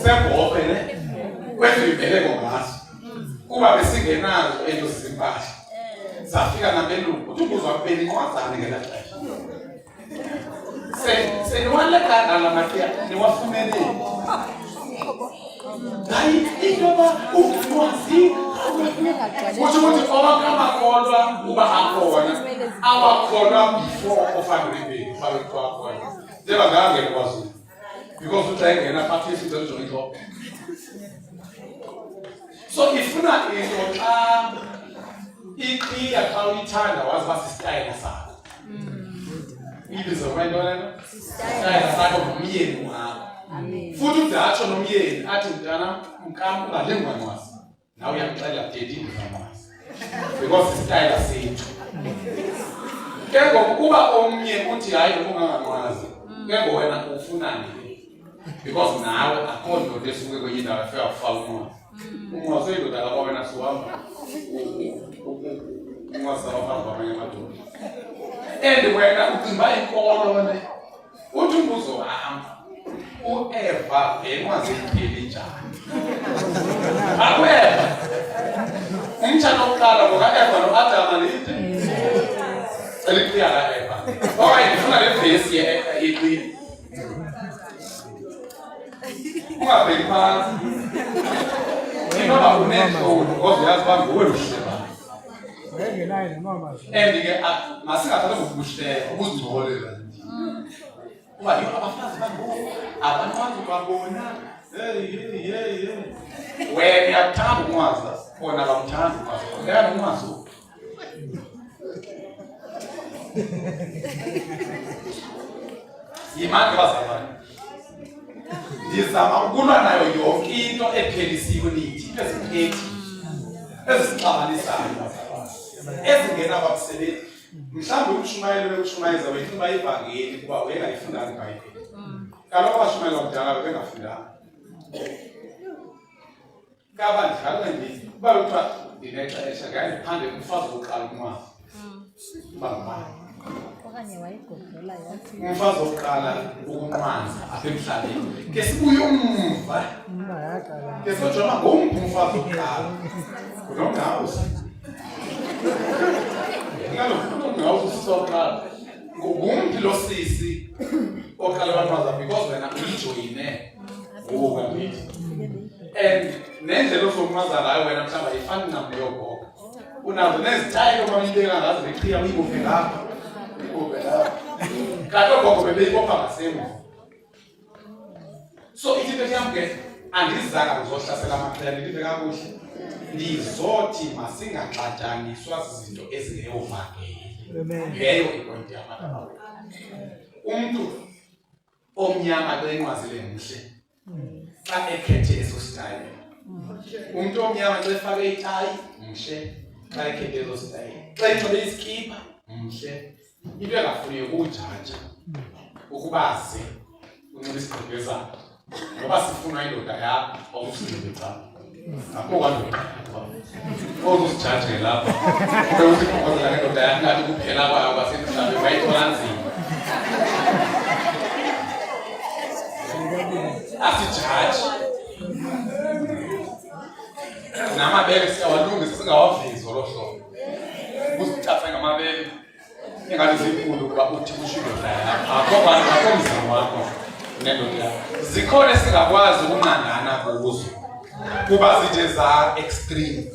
Sebhope ne? Kwenza imbeleko ngaso. Kuba besingenazo ento zimpahla. Zafika nabelungu. Uthi ubuzwa beni kwazane ngela xesha. Seniwaleka la matia niwafumene. Hayi ingoba ukwazi ukuthi owakamakholwa uba akhona awakholwa before ofandile babekwa khona njengoba ngangena kwaZulu because uthi ayengena phakathi izinto ezijonge so ifuna into xa iqhiya xa uyithanda wazi basistyle sakho ibizo kwento lena style sakho nomyeni wakho futhi udatsho nomyeni athi mntana mkampu ungalengwa nqwazi nawe uyamxelela dedi ndizamazi because style sethu ke ngokuba omnye uthi hayi unganqwazi ke ngowena ufunani because nawe akho nto lesuke kwenye indawo afika ufaka unqwazi unqwazi indoda akaba wena siwahamba unqwazi abafana bamanye amadoda and wena ucimba inkolo ne uthi umbuzo ahamba uEva enqwazi ipheli njani akweva umtshana oqala ngokaEva noAdam alithi eliqhiya kaEva okanye ndifuna le vesi yeqhiya ungabheki phansi noma unenhloni ngoba uyazi banguwe uhleba and-ke masingathatha ngokuhleka ukuzingcolela uba yo abafazi abantu babona wena uyakuthanda umwaza bona bamthanda umwaza ngeke umwazi yimanje bazalwane ndizama ukulwa nayo yonke into ephelisiwe nithi eziphethi ezixabanisayo ezingena kwakusebenzi mhlawumbe ukushumayela bekushumayeza wethu bayivangeli kuba wena ayifundanga iBhayibheli kaloku abashumayela kudala bengafundanga kabandlala ngithi kuba kuthiwa ndinexesha ngaye ndiphande umfazi wokuqala umwazi bangubani okanye wayigogola yathi umfazi wokuqala ukunqanza apha emhlabeni ke sibuye umva ke sojoma ngomphi umfazi wokuqala unomngawusi ngalo sisoqala ngomphi lo sisi oqala abantwaza because wena uyijoyine ngoba ngithi and nendlela ozomwaza ngayo wena mhlawumbe ayifani nami yogogo unazo nezitayile uma uyibeka ngazo beqhiya uyibophe lapha kanti ogogo bebeyibopha ngasemva so ithi bethamke andizanga kuzohlasela amaqela ndive kakuhle ndizothi masingaxatshaniswa izinto ezingeyovangeli leyo ipointi yamababa umuntu omnyama xenqwazile mhle xa ekhethe eso style umuntu omnyama xa efake itayi mhle xa ekhethe eso style xa enxibe iskipa mhle into engafuni ukujaja ukubaze unxibe isigqebhezana ngoba sifuna indoda yakho awusinibetha akho kandoda ozusijaje lapha ukuthi kukhona indoda yakho ngathi kuphela kwayo basemhlabeni bayithola nzima asijaji namabele siyawalungisa singawavezi olohlobo uzithatha ngamabele ingane zinkulu ukuba uthi kusho indoda yakho akho mzima wakho nendoda yakho zikhona esingakwazi ukunqandana kuzo kuba zithe za extreme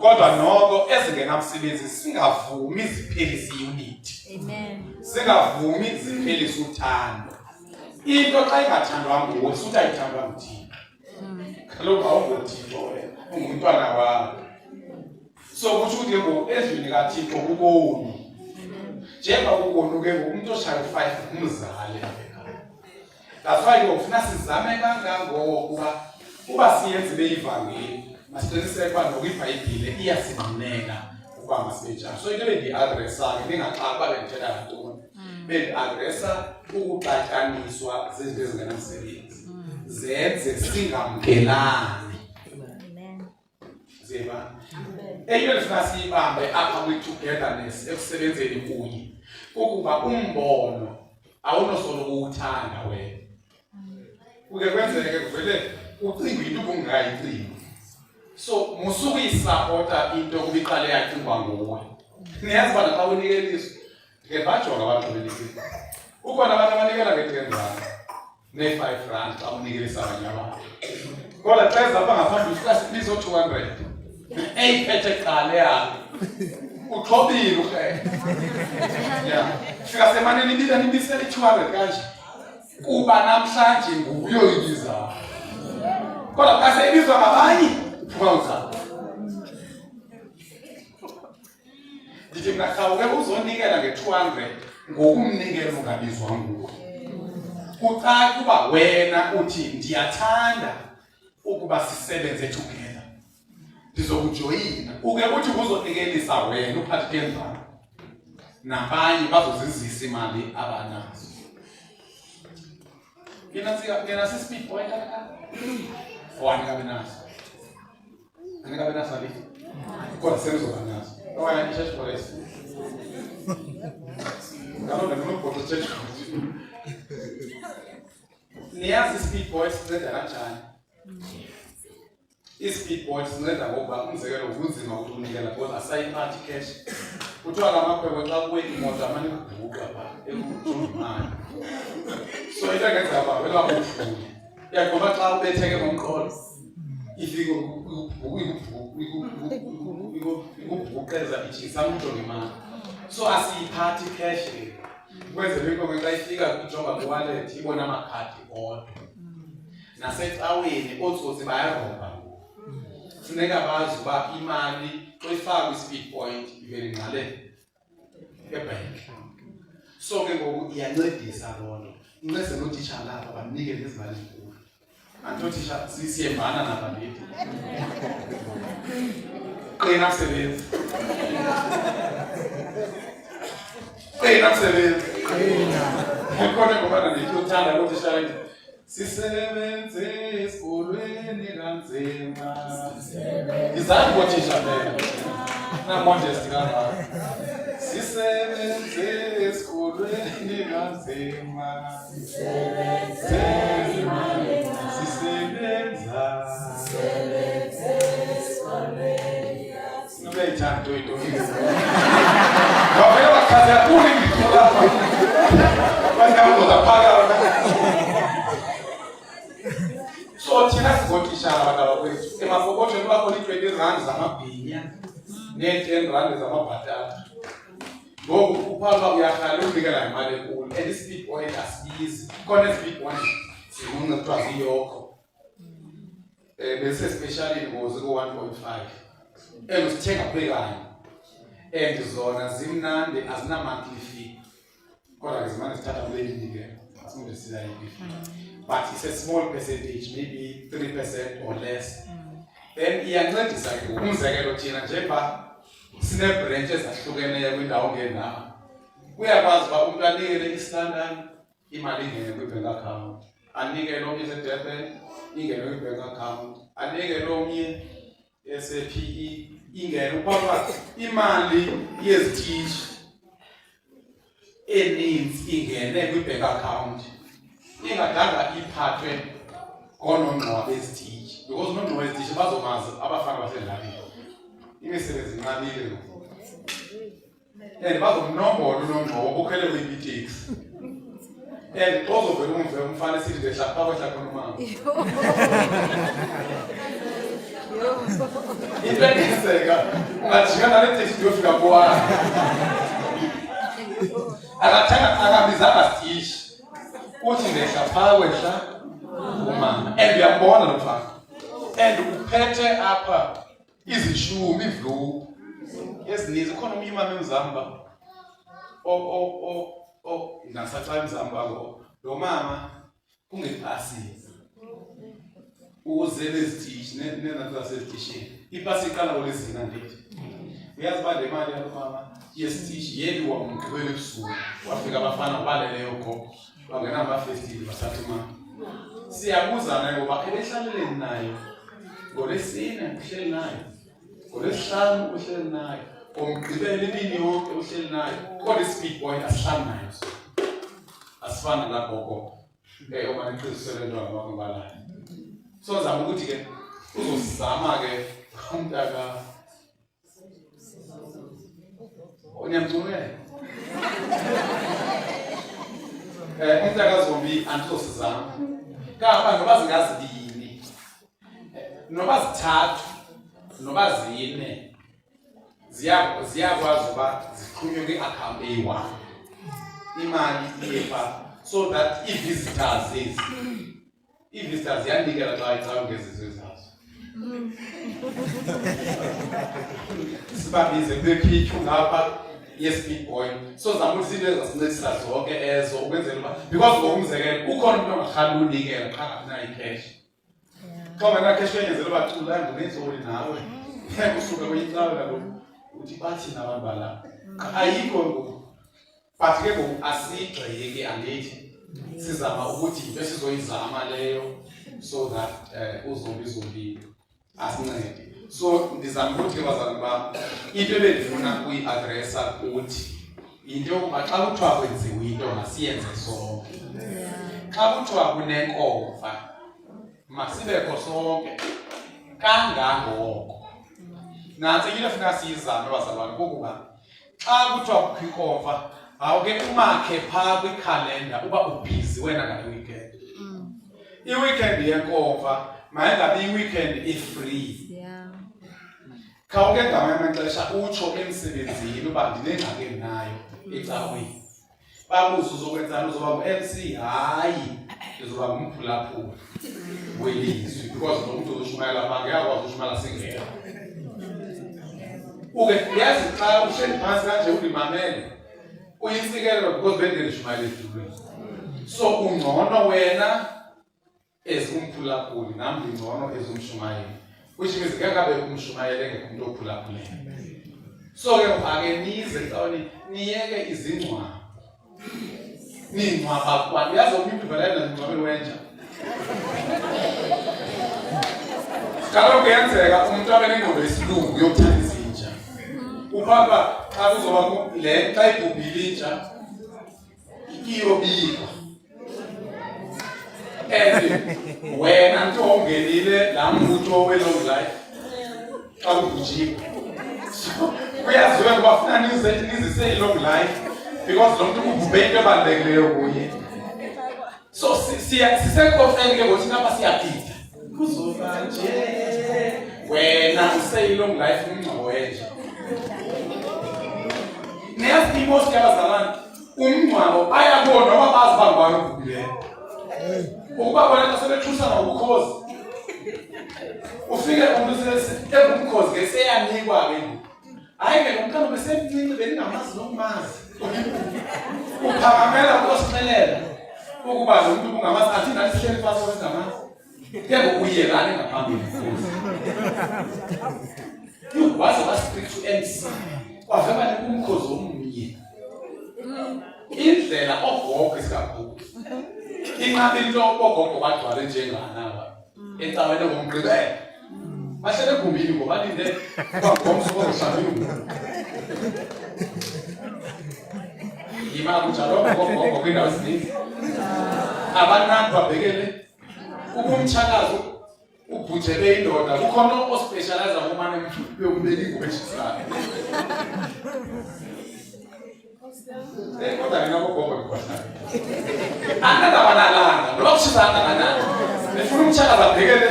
kodwa noko ezingenamsebenzi singavumi ziphelise unity amen singavumi ziphelise uthando into xa ingathandwa nguwe suthi ayithandwa nguThixo kaloku awungoThixo wena ungumntwana wakho so kusho ukuthi ngoku ezwini kaThixo kuboni njengoba kuboni ke umuntu oshaya 5 umzali ekhaya that's why ufuna sizame kangangokuba uba siyenze beyivangeli masiqiniseke ukuba nokuyiBhayibhile iyasinqinela ukuba masibejana so into bendi-adressa-ke ningaxaki uba bendithetha ngantoni bendi-adressa ukuxatyaniswa zezinto ezingenamsebenzi zenze singamkelani ziva eyinto endifuna siyibambe apha kwi-togetherness ekusebenzeni kunye ukuba umbono awunosoloko uwuthanda wena kuke kwenzeke kuvele ucinga into ubungayicinga so musukuyisapota into yokuba iqale yacingwa nguwe niyazi uba naxa unikelisa ke bajonga abantu benikisa ukhona abantu abanikela nge-10 rand ne-5 rand xa unikelisa abanye abantu kodwa xa ezapha ngaphambili ufika sibizo-200 eyiphethe kuqale yakho uxhobile urhele ya fika semaneni ibila nibisele i-200 kanje kuba namhlanje nguyo ibizayo kodwa xa seyibizwa ngabanye uphuma uzapho ndithi mna khawuke uzonikela nge-200 ngokumnikela ungabizwa nguwe kucaca uba wena uthi ndiyathanda ukuba sisebenze together ndizokujoyina uke uthi uzonikelisa wena uphathe 10 rand nabanye bazozizisa imali abanazo Kena si-speed boy kaka? O anikabe naso? Anikabe naso ali? Kodwa senzoba naso. Okanye i-church police. Kaloku ndinokubhoxa church police. Niyazi i-speed boy sinceda kanjani? I-speed boy sinceda ngokuba umzekelo kunzima ukuthi unikela because asayiphathi cash. Kuthiwa ngamakhwenkwe xa kuwe imoto amane kubhuqa pha ekujonga imali. So into engenza uba wena ubuhlungu Yagoba xa ubetheke ngomqolo ifike ikubhuqeza ijisa umuntu ngemali. So asiyiphathi cash kwenzele inkonzo xa ifika kujonga kwi-wallet ibona amakhadi kodwa. Nasecaweni ootsotsi bayarobha. Funeka bazi uba imali xa ifaka kwi-speed point ivele ingqale ebhenki. So ke ngoku iyancedisa loo nto. Incedise nootitshala lapha banike lezi mali ezinkulu. Antotitsha siyembana naba ndithi. Qina msebenzi. Qina msebenzi. Khona ngoba ndithi uthanda nootitshala sisebenze esikolweni kanzima. Izange ngotitsha phela. Na-modest kangaka. Sisebenze esikolweni kanzima. Sisebenza. Nobeyithanda into wavele wakhaza kakhulu ingitho lapha. Bazingabuzozaphakama. So thina sizotitshala abantwana kwethu. Emapokothweni bakhona i-R20 zamabhinya nee-R10 zamabhatata. Ngoku uphala uyakhala unikela imali enkulu and i-speed point asibizi. Khona i-speed point simunca kuthiwa ziyoko. Bese especially ngozi ku-1.5. Sithenga kube kanye and zona zimnandi azina-monthly fee. Kodwa ke zimane zithatha kulelini-ke asingudisiza i-fee. But it's a small percentage, maybe 3% or less. Then iyancedisa ke umzekelo thina njengoba sine-branch ezahlukeneyo kwindawo ngeendawo. Uyakwazi uba umntu anikele isilandani imali ingene kwi-bank account. Anikele omnye eseDurban ingene kwi-bank account. Anikele omnye ese-PE ingene upapa imali yezitishi eninzi ingene kwi-bank account. Ingadanga iphathwe ngoonongxowa bezitishi because unongxowa bezitishi bazomazi abafana basezilalini. Imisebenzi inqabile ngoku. And bazomnombolo unongxowa ubukhele kwi-BTX. And ozovela umfana esithi ndehlapha kwehla khona umama. Into engenzeka ungajika nale teksi uyofika kuwani. Akabizanga sitishi. Uthi ndehlapha kwehla umama. And uyambona lo mfana. And uphethe apha izishumi ivlu ezininzi khona omnye umama emzamba nasaxa emzamba lo mama kungephasi uze nezitishi nezanto zasezitishini ipasi iqala ngolezina ndithi uyazi uba le mali yalo mama yesitishi yeliwa umgqibelo ebusuku wafika abafana baleleyo khokho bangena amafestile bathatha umama siyabuzana ngoba ebehlaleleni nayo ngolesine uhleli nayo ngolesihlanu uhleli nayo omgqibelo imini yonke uhleli nayo kodwa i-speed point asihlali nayo asifana nagogo omane iqisisele ntwana bakubalayo. So zama ukuthi ke uzosizama ke umntaka onyamthumele umntaka Zombi andizosizama kapa noba zingazibini noba zithathu noba zine ziyakwazi uba zixhunywe kwi-account eyi-1 imali iyepha so that i-visitors ziyanikela xa icawe ngezizwe zazo. Sibabize kwiphithu ngapha ye-speed point so zama ukuthi izinto ezasincedisa zonke ezo ukwenzela uba because ngokumzekelo ukhona umuntu ongarhali unikela qha ngafuna ikheshi. Xa ungenakheshi kuyenzela uba cula ndinentloli nawe usuke kweyicawe kaloku uthi bathini abantu balapha ayikho ngoku but ke ngoku asigxeki andithi sizama ukuthi into esizoyizama leyo so that Zombi asincede. So ndizama ukuthi ke bazalwane bam into ebendifuna kuyi-adresa kuthi into yokuba xa kuthiwa kwenziwe into masiyenze sonke. Xa kuthiwa kunenkomfa masibekho sonke kangangoko. Nantsi into efuneka siyizame bazalwane kukuba xa kuthiwa kukho inkomfa awuke umakhe phaa kwikhalenda uba ubhizi wena ngale weekend. I-weekend yenkomfa mayengabe i-weekend i-free. Yeah. Khawuke ngamanye amaxesha utsho emsebenzini uba ndinengxaki nayo ecaweni. Babuze uzokwenzani uzoba ngu-MC hayi ndizoba ngumphulaphula welizwi because lo muntu uzoshumayela pha ngeyakwazi ushumayela singekho. Uke yazi xa uhleli phansi kanje ulimamele uyinsikelelo because bengelishumayela edulweni. So ungcono wena ezumphulaphuli nami ngingcono ezumshumayeli. Which means ngeke abe umshumayele ngeke umuntu ophulaphulele. So ke ake nize xawuni niyeke izingcwaba. Ningcwaba kwani yazi umuntu vele nezingcwabeni wenja. Kaloku kuyenzeka umuntu abe nengqondo yesilungu yokuthanda izinja. Upapa xa kuzoba le xa ibhubhile inja iyobikwa. Wena nto ongenile la mbutho we-long life xa kubujiwe. So kuyaziwa ukuba funa nizise i-long life because lo muntu ubhubhe into ebalulekileyo kuye. So sisenkofeni ke ngothi lapha siyaphinda kuzoba nje wena use-i-long life umngcwabo wenje. Niyazi imosi yabazalwane umngcwabo bayabona noma bazi bangubani obhubhileyo. Ukuba bona sebethusa ngobukhosi ufike umuntu engumkhosi ke seyanikwa ke hayi ke umntana besemncinci beningamazi nokumazi uphakamela ukosixelela ukuba lo muntu ungamazi athi nathi sihleli phansi wengamazi ke ngokuyelane ngaphambili waze wastrict to MC kwavela umkhosi omnye indlela ogogo isikakhulu inqabe into ogogo bagcwale njengana encaweni ngomgqibelo bahlele egumbini ngoba balinde kwangomso ozoshabile imali njalo ogogo kwindawo eziningi abantu babhekele ubumtshakazo ubhujele indoda kukhona ospecialize ngomane mhluphe umbeki ngobeshisana kodwa ngina bogogo khona ananda banalanga lo kusizana kanani befuna umtshakazi abhekele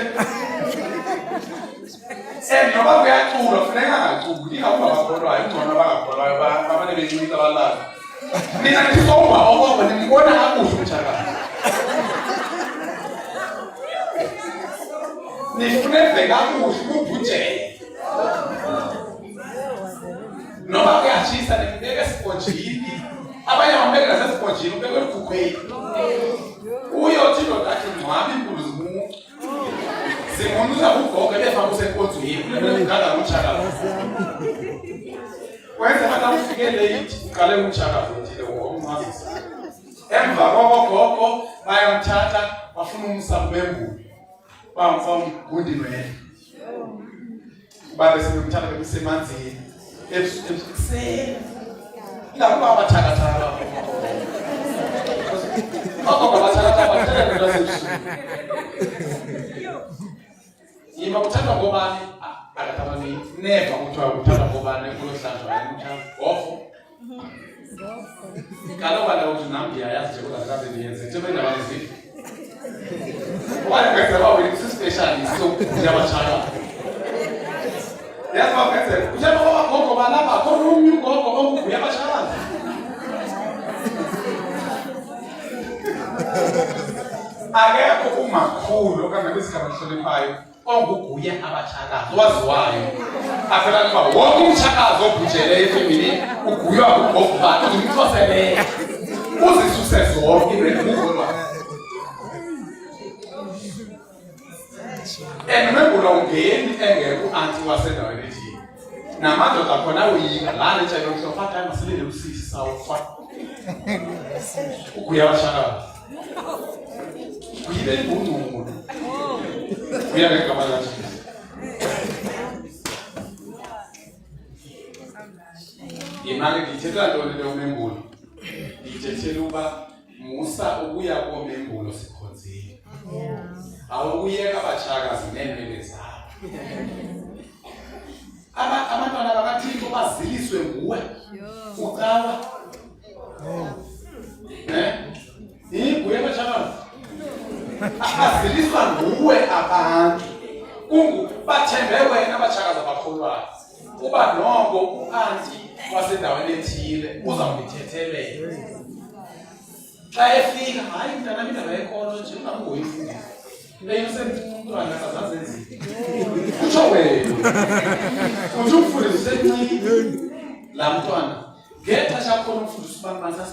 noba kuyacula funeka angaculi ingaba bakholwayo ingcono abangakholwayo babane bencika abalala mina ndisomba ogogo nimbona kakuhle umtshakazi nifune bheka kakuhle kubhujele noba kuyatshisa nimbeke esiponjini abanye bambeke nasesiponjini ubeke elikhukhweni uyothi indoda yakhe ngcwabi inkulu zimunuza ugogo ebefaka usenkonzweni ulemekada ngumtshakazi wenze manje ufike late uqale umtshakazi uthile ngokumazisa emva kogogo bayamthatha bafuna umsamo bembulu bamfaka umgundini wena babe sebemthatha besemanzini ebusuku Nakuba abathakathaka. Ogogo bathakathaka bathela ngelasebusweni. Yima kuthanda ngobani akatabani never kuthiwa kuthanda ngobani kulohlanjwa emthatha gofo. Kaloba la uthi nami ngiyayazi nje kodwa kaze niyenze nje benda bazizi. Wale kwese bawo ni specialist so kuyabathaka. Yazi bakwenzela ushaba ogogo balapha khona umnye ugogo ongubuya abashakazi akekho umakhulu okanye besigaba sihloniphayo ongubuya abashakazi waziwayo afela kuba wonke umshakazi obhujele efamily uguywa ugogo bakhe uzimthosele uzisuse zonke ibekuzolwa Remember ungeni engekho anti wasendaweni ethi namadoda khona uyika la nje yokusofatha masilele usisi sawo fa ukuyabashaka uyibe umuntu uyabeka manje imali ngithetha ntoni le umembulo ngithethela uba musa ukuya komembulo sikhonzile awuyeka abashakazi nemele zabo abantwana bakaThixo baziliswe nguwe ucawa nguye abashakazi Baziliswa nguwe abantu. Bathembe wena abachakaza bakholwayo. Uba nongo u-anti wasendaweni ethile uzawuyithethelela. Xa efika hayi mntana indaba yenkolo nje ungakuhoyifundisa. Leyo semntwana akazazenzi. Utsho wena. Uthi umfundisi usemncane. La mntwana ngexesha khona umfundisi ubambanza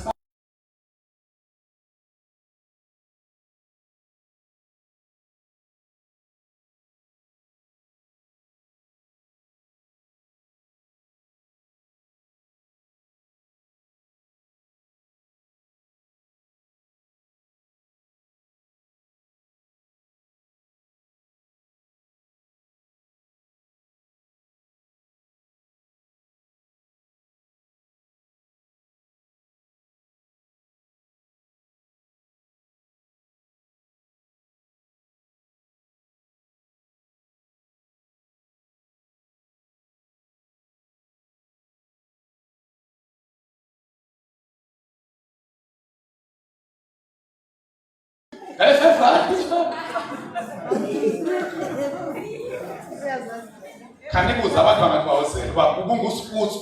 Khani kuza abantu bangakwawuzela uba ubungusifuthu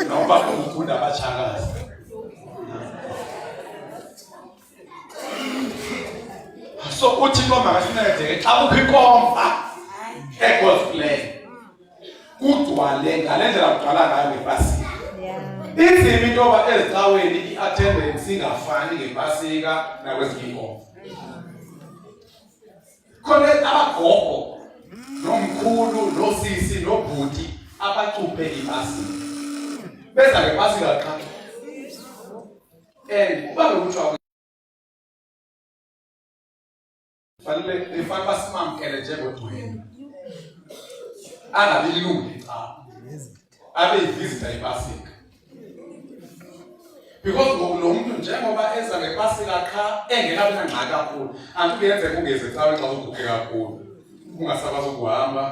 noma ungufunda abachakazi. So uthi lo makasincede xa kukho ikomfa egospel kugcwale ngalendlela kugcwala ngayo ngepasika. Inzima into yoba ezicaweni i-attendance ingafani ngepasika nakwezinye iinkomfa. Khona abagogo nomkhulu nosisi nobhuti abacuphe ipasika beza ngepasika qha kuba bekuthiwa fanele basimamkele njengodwendwe angabi lilungu xa abe yivizita ipasika because lo muntu njengoba eza ngepasika qha engekabi nangxaki kakhulu antibuyenzeka ungeze cawe xa uguge kakhulu ungasakwazi ukuhamba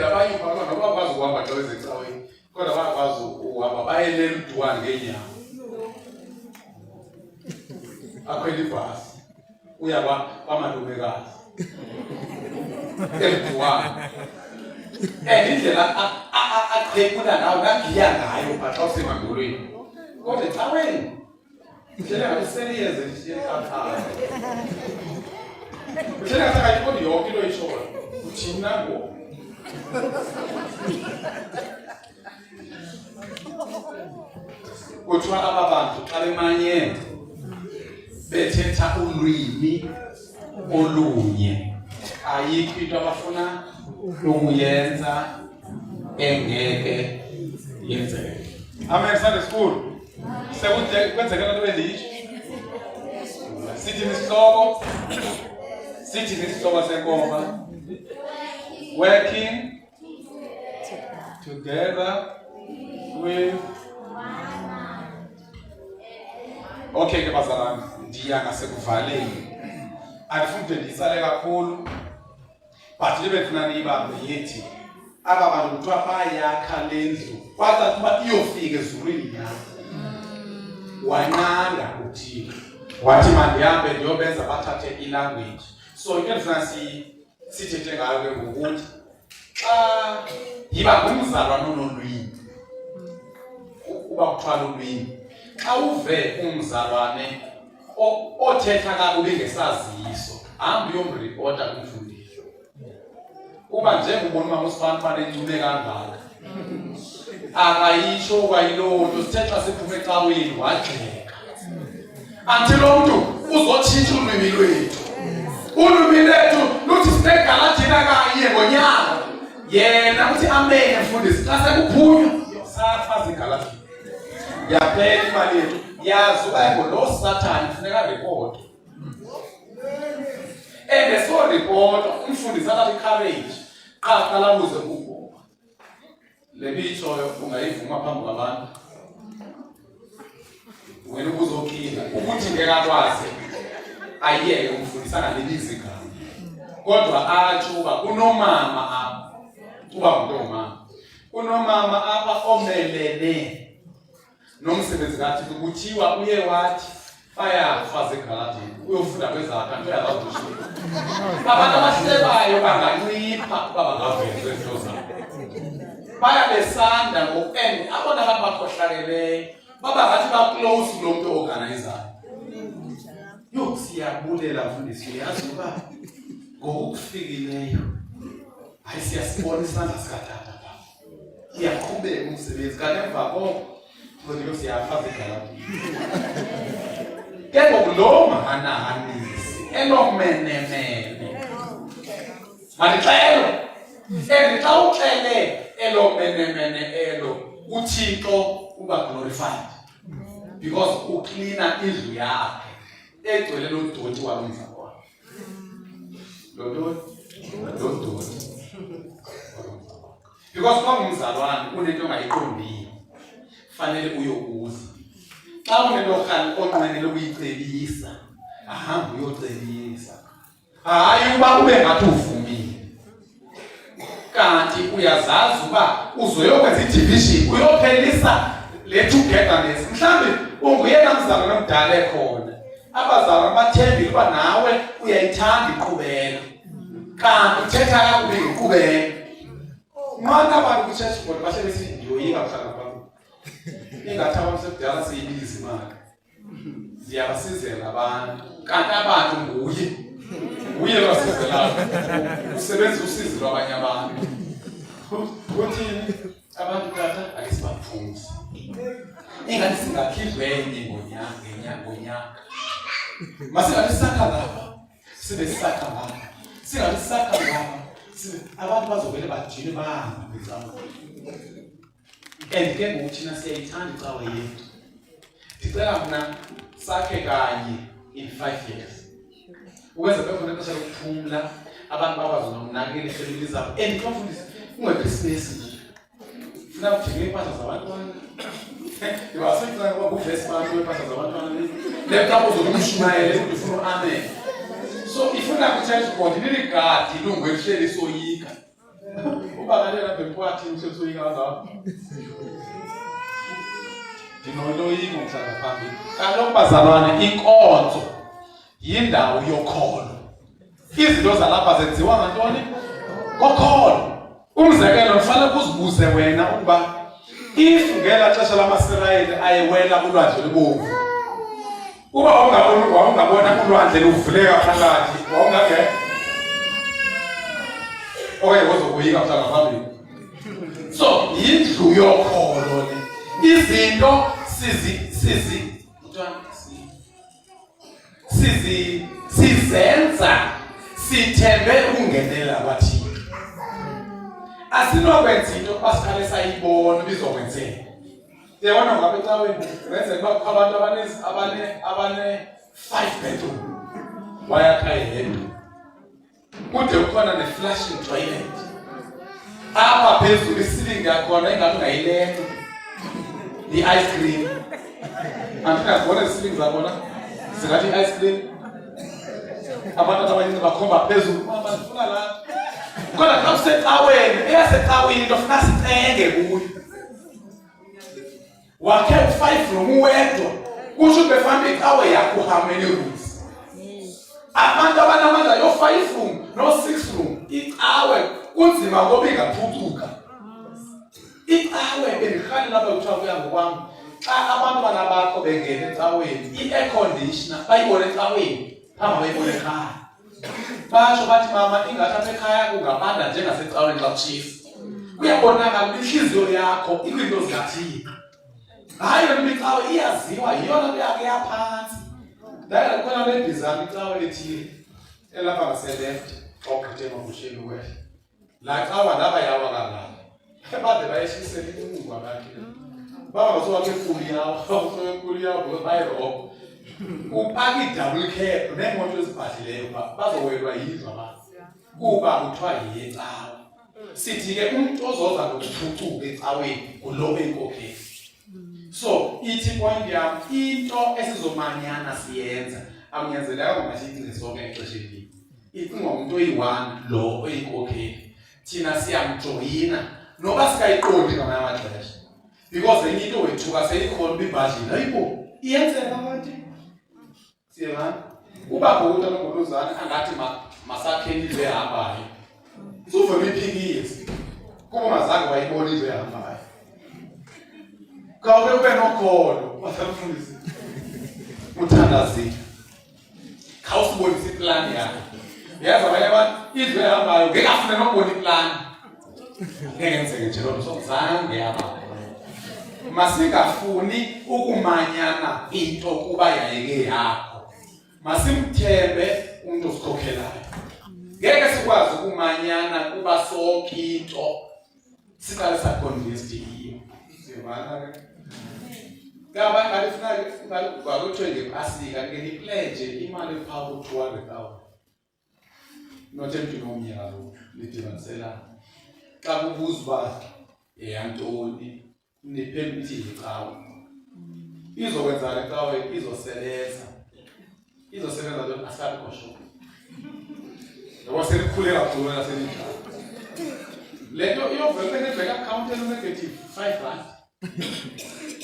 abanye abantu noba bakwazi ukuhamba xa bezecaweni kodwa bayakwazi ukuhamba bayelela uduwane ngeenyawo akhwela ibhasi uya kwamantombekazi eluduwane indlela aqhekula ngayo nagiya ngayo xa usemandolweni kodwa ecaweni ndlela ngabe serious nje apha Ushela sakayibona yonke into ayishoyo. Uthina ngo. Kuthiwa ababantu xa bemanye bethetha ulwimi olunye. Ayikho into abafuna ukuyenza engeke yenzeke. Amen. Sunday school. Sekwenze kwenzeka into endisho. Sithi nesihloko senkomba. Working together with Okay ke bazalwane ndiya ngasekuvaleni. Andifuni ndisale kakhulu. But libe funa niyibambe yithi aba bantu kuthiwa bayakha lendlu kwaza kuba iyofika ezulwini na. Wananga uthini. Wathi mandihambe ndiyobenza bathathe ilanguage. So into endifuna sithethe ngayo ke ngokuthi xa yiba ngumzalwane onolwimi. Uba kuthiwa ulwimi. Xa uve umzalwane othetha kakubi ngesaziso, hamba uyomripota kumfundisi. Kuba njengobona umama uSibani banencube kangaka. Akayisho kwayilonto sithetha siphuma ecaweni wagxeka. Anti lo muntu uzotshintsha ulwimi lwethu. Ulwimi lethu luthi sinegalathina kanye ngonyaka. Yena uthi amen mfundisi xa sekuphunywa safaza igalathina. Yaphela imali yethu yazi uba ngolo Satan kufuneka report. So report umfundisi akathi courage qala buze kubo. Le bithoyo ungayivuma phambi kwabantu. Wena ubuzophila ukuthi ngeke akwazi ayeke umfundisi angalelizi igama. Kodwa athi uba kunomama apha. Uba ngumama. Kunomama apha omelele nomsebenzi kaThixo kuthiwa uye wathi bayafaza egaladini uyofunda kwezakha nto yazazi abantu abahlebayo bangancipha bangavezi into zabo baya besanda ngokuend abona abantu bakhohlakeleyo baba ngathi ba-close kulo muntu organizayo siyabulela mfundisi uyazi uba ngokukufikileyo hayi siyasibona isandla sikatata pha iyaqhubeka umsebenzi kanti emva koko kodwa siyafaza egaladini ke ngoku loo mahananisi elomenemene mandixelo xa uxele elomenemene elo uThixo uba glorified because ucleana indlu yakhe egcwele lodoti walomzalo wakhe lodoti because kwa umzalwane unento ongayiqondiyo fanele uyokuza xa unelorhani onqenele ukuyicebisa ahamba uyocebisa hayi uba ube ngathi uvumile kanti uyazazi uba uzoyokwenza i-division uyophelisa le togetherness mhlawumbe unguyena mzalwane omdala ekhona abazalwane bathembile uba nawe uyayithanda iqhubela kanti uthetha kakubi ngeqhubela nqanda abantu kwi-church board bahlele siyiyoyika mhlawumbe ingathi abantu sekudala siyibiza imali ziyabasizela abantu kanti abantu nguye lwasizelayo usebenzisa usizi lwabanye abantu uthini abantu tata ayisibaphuzi ingathi singakhidwe enye ngonyaka masingathi sakha lapha sibe sakha lapha singathi sakha lapha abantu bazovele bajile bahamba bezama and ke ngoku thina siyayithanda icawa yethu ndicela mna sakhe kanye in 5 years ukwenza bekhona ixesha lokuphumla abantu bakwazi nokunakela ihleleli zabo and bafundisa ungekrismesi funa kuthenge impahla zabantwana ndibasencane ukuba kuvesi bantu impahla zabantwana lephapo zokumshumayele ukuthi ufuna u-amen so ifuna ku-church board liligadi ilungu elihleli soyika ubakalela bemkwathi uhleli soyika kangako ndinoloyiko mhlanga phambili kaloku bazalwane inkonzo yindawo yokholo izinto zalapha zenziwa ngantoni kokholo umzekelo kufanele kuzibuze wena ukuba if ngela xesha lamaSirayeli ayewela kulwandle lubomvu uba wawungabona ulwandle luvuleka phakathi wawungangena okanye wozokuyika mhlanga phambili so yindlu yokholo le izinto sizenza sithembe ukungenela kwaThixo asinokwenza into basikhale sayibona bizokwenzeka ndiyabona ngabe ecaweni wenze kuba kukho abantu abane 5 bedroom wayakha yedwa kude ukhona ne-flashing toilet apha phezulu isilingi yakhona ingathi ungayilenga i-ice cream andingazibona isilingi zakhona singathi i-ice cream abantu abaninzi bakhomba phezulu mama ndifuna laa kodwa xa kusecaweni eyasecaweni into funa sicenge kuyo wakhe u5 room uwedwa kusho befana icawe yakho how many rooms abantu abanamandla yo5 room no6 room icawe kunzima ngoba ingaphucuka icawe bendikhali lapha kuthiwa kuya ngokwami xa abantu banabakho bengena ecaweni i-air conditioner bayibone ecaweni phambi bayibone ekhaya basho bathi mama ingathi apha ekhaya kungabanda njengasecaweni xa kutshisa kuyabonakala inhliziyo yakho ikwiinto zikaThixo hayi lo micawe iyaziwa yiyona nto yakhe yaphansi ndakela khona lebhizana icawe ethile elapha ngaseleft ogqithe emabusheni wehla laa cawa ndaba yawa kangaka bade bayehlisela incuba bakhe baba basowakhe efuli yawo bayirobho upaka i-double cab neemoto ezibhadlileyo bazowelwa yindlu abantu kuba kuthiwa yiyecawa sithi-ke umntu ozoza nokuphucuka ecaweni ngulo enkokheli so ithi point yam into esizomanyana siyenza akunyanzeleka ungayicinge sonke exesha elinye icingwa umuntu oyi-1 lo oyinkokheli thina siyamjoyina noba sikayiqondi ngamanye amaxesha because enye into wethuka seyikhona uba ibhadlile hayibo iyenzeka abantu Siyabona? Uba ngokuthi amangolozana angathi masakheni into ehambayo. Suvele iphikise. Kuba mazange wayibona into ehambayo. Kawuke ube nokholo, wasamfundisi. Uthandazile. Khawusibonisa iplan yakhe. Yazi abanye abantu into ehambayo ngeke afune nokubona iplan. Ngeke ngenzeke nje lokho sokuzange yaba. Masingafuni ukumanyana into kuba yayeke yakho. Masimthembe umuntu osikhokhelayo. Ngeke sikwazi ukumanyana kuba sonke into siqale saconvinced yiyo. Siyabona ke? Ngaba ngalifuna kwakuthiwe ngepasika ngelipledge imali ephawu 200,000. Not empty nomnyaka lo lidibanisela. Xa kubuzwa eyantoni niphenduthi icawa. Izokwenza le cawa izosebenza. Izosebenza lo asakosho. Ngoba selikhule kakhulu nasenjalo. Lento iyovela ne-bank account ene-negative 5 rand.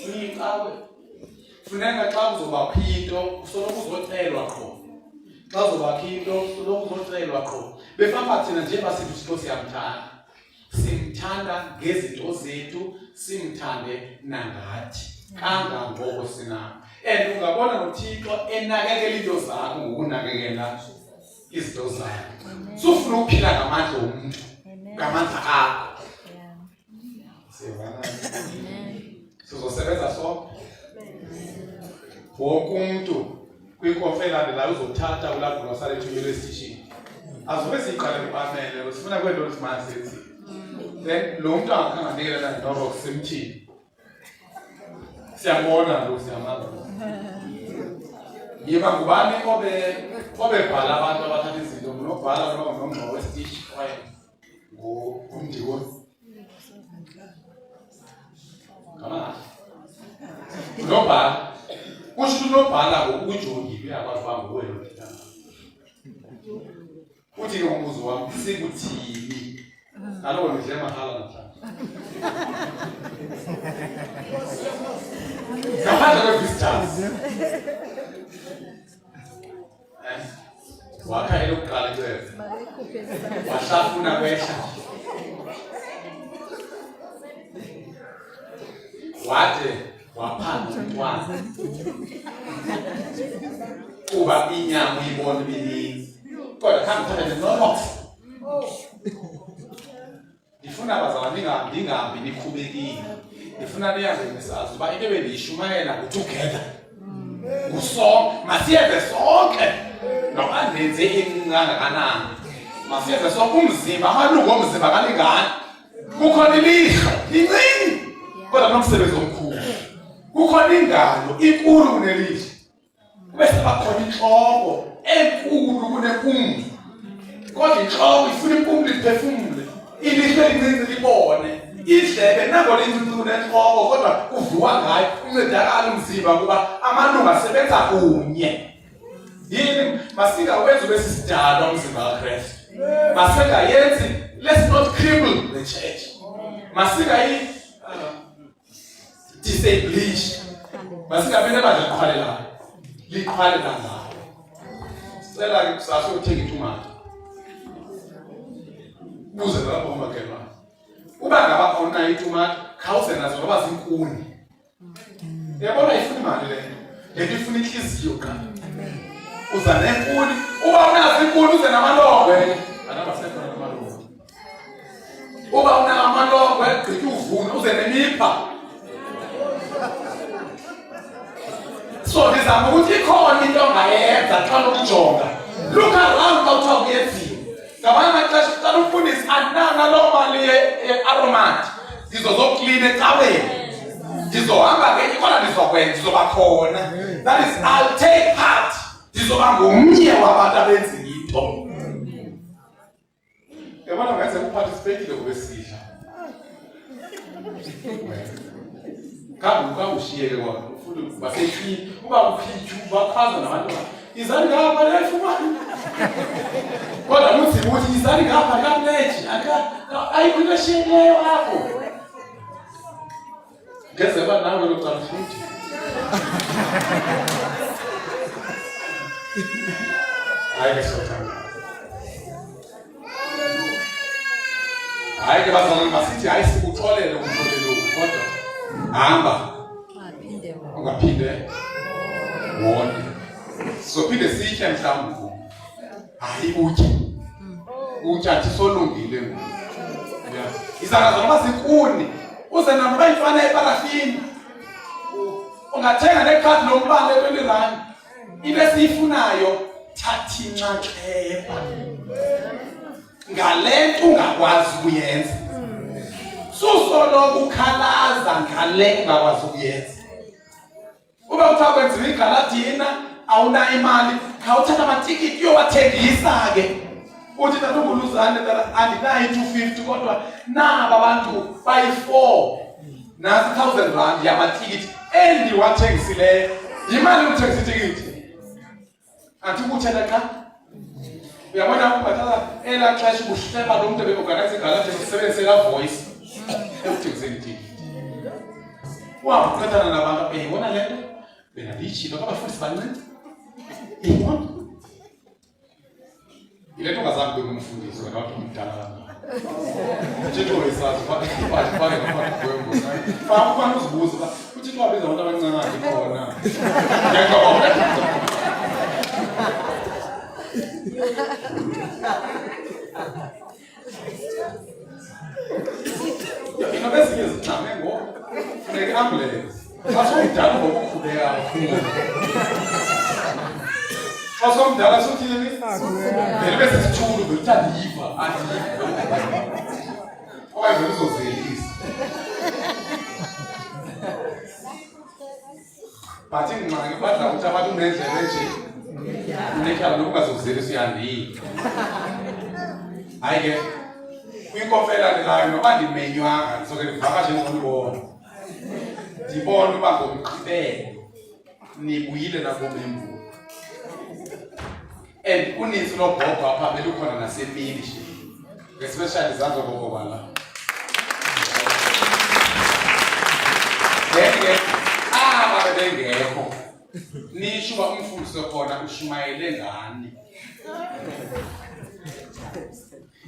Uyicawe. Funeka xa kuzoba into usoloko uzocelwa qho. Xa kuzoba into usoloko uzocelwa qho. Befamba thina nje basithi uSipho siyamthanda. Simthanda ngezinto zethu, simthande nangathi. Kangangoko sinako. And ungabona noThixo enakekela into zakho ngokunakekela izinto zakho. Sufuna ukuphila ngamandla omuntu. Ngamandla akho. Siyabona. Sizosebenza sonke. Wonke umuntu kwinkonference la uzothatha ulapho losale ethumele station. Azobe siqale kuamele, sifuna kwento lesimanje sethi. Then lo muntu anganikela na nto semthini. Siyabona lo siyamazi. Yiba ngubani obebhala abantu abathatha izinto nobhala noma ngomgqo wesitishi kwaye ngumndikoni. Kama nobhala kusho nobhala ngokujongiwe uyakwazi banga kuwena ngithanda. Uthi ngombuzo wami sikuthini? Naloko ngidle mahala namhlanje. Ngaphandle kwe-visitors. Wakha elokuqala kwethu. Wahlafuna kwehla. Wade waphanda umntwana. Kuba inyama uyibona ibininzi. Kodwa khambi thatha nonox. Ndifuna abazalwane ndingahambi nikhubekile. Ndifuna niyazi ngesazi uba into ebendiyishumayela together. Usonke, masiyenze sonke. Noba ndenze encangakanani. Masiyenze sonke umzimba, amalungu omzimba kalingani. Kukhona ilihlo, lincini. Kodwa nomsebenzi omkhulu. Kukhona ingalo, inkulu kunelihlo. Bese bakhona inhloko, enkulu kunempumlo. Kodwa inhloko ifuna impumlo iphefumule. Ilihlo elincane libone. Idlebe nango lencinci nenhloko kodwa kuviwa ngayo uncedakala umzimba kuba amalungu asebenza kunye. Yini masingawenzi besisidalwa umzimba kaKristu. Masingayenzi, let's not cripple the church. Masingayi disable. Masingabene badliqhwalelayo. Liqhwalela ngayo. Sicela ke kusasa uthenga itumata. Uze lapho umakelwa. Uba ngaba khona itumata, khawuze nazo ngoba zinkuni. Yabona ifuna imali le. Lento ifuna inhliziyo qala. Uza nenkuni, uba unazo inkuni uze namalongwe. Anabasekho namalongwe. Uba una amalongwe, gqitha uvuna uze nemipha. So ndizama ukuthi ikhona into ongayenza xa nokujonga. Look around xa uthiwa kuyenziwa. Ngabanye amaxesha xa umfundisi ananga loo mali ye-aromat. Ndizozoklina ecaweni. Ndizohamba ngenye kodwa ndizokwenza, ndizoba khona. That is, I'll take part. Ndizoba ngomnye wabantu abenza into. Yabona ngenze kuparticipate ngobesidla. Kambe ushiyeke wona ufuna basekhini uba uphithu bakhaza nabantu izani ngapha lefumani kodwa muthi izani ngapha kaPledge ayikho sheleyo apho ngeze ba nawe lokuqala futhi hayi ke sothanda hayi ke bazalwane basithi hayi sikuxolele umxolelo kodwa hamba ungaphinde wone sophinde sithe mhlawumbe hayi utya athi solungile ngoku izandla zoba zikuni uze nabo bayifana eparafini ungathenga nekhadi lombane le-R20 into esiyifunayo thatha inxaxheba ngale nto ungakwazi ukuyenza susoloko ukhalaza ngale ungakwazi ukuyenza ube uthiwa kwenziwa igaladina awunayo imali khawuthatha amatikiti yowathengisa ke uthi tata uMbuluzane andinayo i-250 kodwa naba abantu bayi-4 nasi 1,000 rand yamatikiti endiwathengisileyo yimali yokuthengisa itikiti anti ukuthela xa uyabona ukubhatala elaa xesha ubuhleba lo mntu ebeorganize igaladi esebenzisela voice ekuthengiseni itikiti uhambe uqethana nabantu yibona le nto benandiyitshilo kabafundisi bancinci yibona ile nto ungazange ube ngumfundisi wena wathi umdala uthixo wesazi fake ngaphandle kwembuzi faka ukubana uzibuze uba uthixo wabiza abantu abancinane khona into bezinye zixame ngoku funeka iambulance xa somdala ngokukhuleka kakhulu xa somdala sothini vele besisithulu vele andiyiva okanye vele uzozelisa but ingxaki badla ukuthi abantu unendlela nje unetyala lokungazozelisa uyandiyiva hayi ke kwinkofela ndilayo noba ndimenywanga ndizoke ndivakashe ngolibona ndibona uba ngomgqibelo nibuyile nakomemvulo and uninzi logogo apha belukhona nasemini especially zanzo gogo bala then aba bengekho nisho uba umfundisi khona ushumayele ngani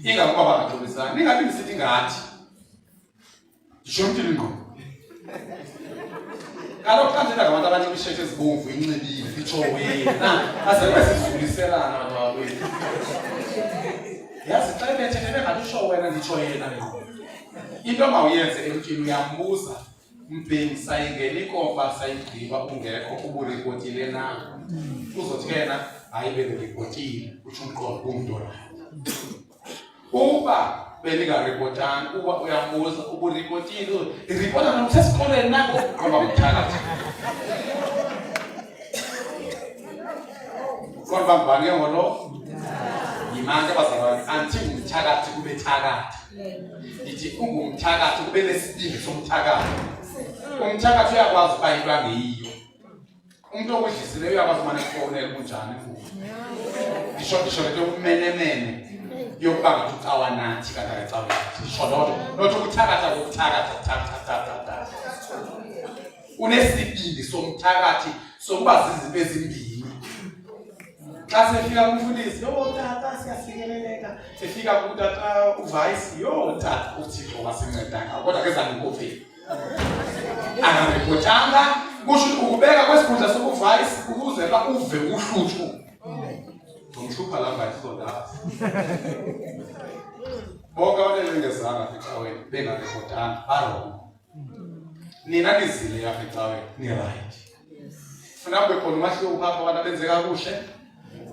ingakuba bangaxolisani ningabi ndisithi ngathi ndisho umthini ngqo kaloku xa ndithetha ngabantu abanxiba isheti ezibomvu inxibile itsho wena azeke sizuliselana abantu bakwethu yazi xa ibethethe bengathi usho wena nditsho yena ngqo into mawuyenze emntwini uyambuza mpeni sayingena ikomfa sayigqiba ungekho uburikotile na uzothi yena hayi bendirikotile utsho umqondo kumntu uba beningaripotanga uba uyambuza uburikotile iripota na usesikoleni nako ngoba umthakathi kodwa mbane ngolo yimanje bazalwane anti umthakathi kube thakathi ithi ungumthakathi kube nesibindi somthakathi umthakathi uyakwazi uba into angeyiyo umuntu okudlisileyo uyakwazi umane kufonela kunjani ndisho lento kumenemene yokuba ngathi ucawa nathi kanti akacawa nathi sho lodwa nothi ukuthakatha kokuthakatha unesibindi somthakathi sokuba zizinto ezimbini xa sefika kumfundisi tata siyafikeleleka sefika kutata uvice tata uthixo wasincedanga kodwa ke zanginkofeni angaripotanga kusho ukubeka kwesikhundla sokuvice ukuze ba uve uhluthu ngomhlupha la ngayisodala bonke abanelengezanga ecaweni bengaripotanga barongo nina nizile apha ecaweni ni-right funa kube khona umahluko phapha abantu abenze kakuhle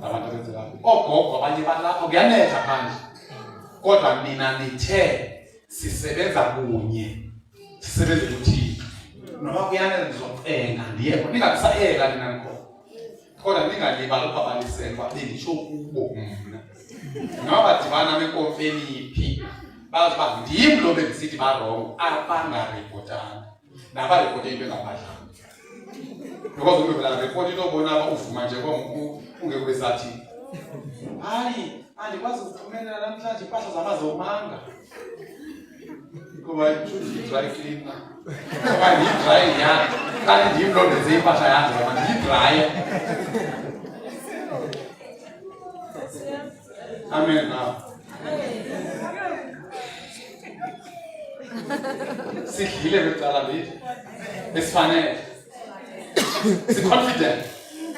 abantu abenze kakuhle ogogo abanye balapho kuyanetha phandle kodwa nina nithe sisebenza kunye sisebenze kuthini noma kuyanele ndizocenga ndiyekho ningakusayeka nina nikhona kodwa ningalibali ukubabalisela uba benditsho kubo mna noma badibana benkomfeni yiphi bazi uba ndim lo bendisithi barongo abangaripotanga nabaripoteni bengabadlanga because ubebela report into obona uvuma nje komntu ungeke besathi hayi andikwazi ukuphumelela namhlanje impahla zamazomanga kuba dry cleaner kuba ndidry yakhe kanti ndim lo ndenze impahla yakhe ngoba ndiyidraya Amen. Sidlile bekuqala lithi besifanele. Si-confident.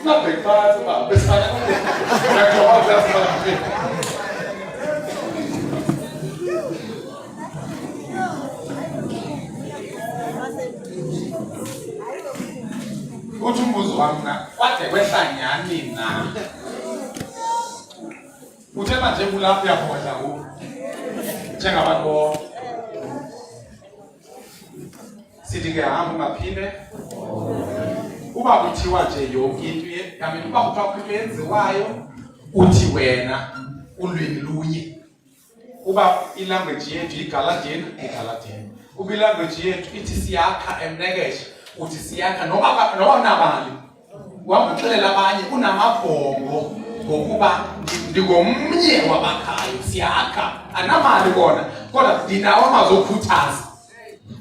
Ngabheki phakathi uba besifanele. Ngiyakhoza sifana. Uthi umbuzo wami na kwade kwehla nyani na. Uthe manje kulapho uyakhohlwa ngoku. Njengabantu bonke. Sithi ke hamba ungaphinde. Uba kuthiwa nje yonke into yami uba kuthiwa into yenziwayo uthi wena ulwimi lunye. Uba ilanguage yethu iGalatian. Uba ilanguage yethu ithi siyakha emnekeshe uthi siyakha noma nabali. Wamxelela abanye unamabhongo ngokuba ngomnye wabakhayo siyakha anamali kona kodwa dinawo amazokhuthaza.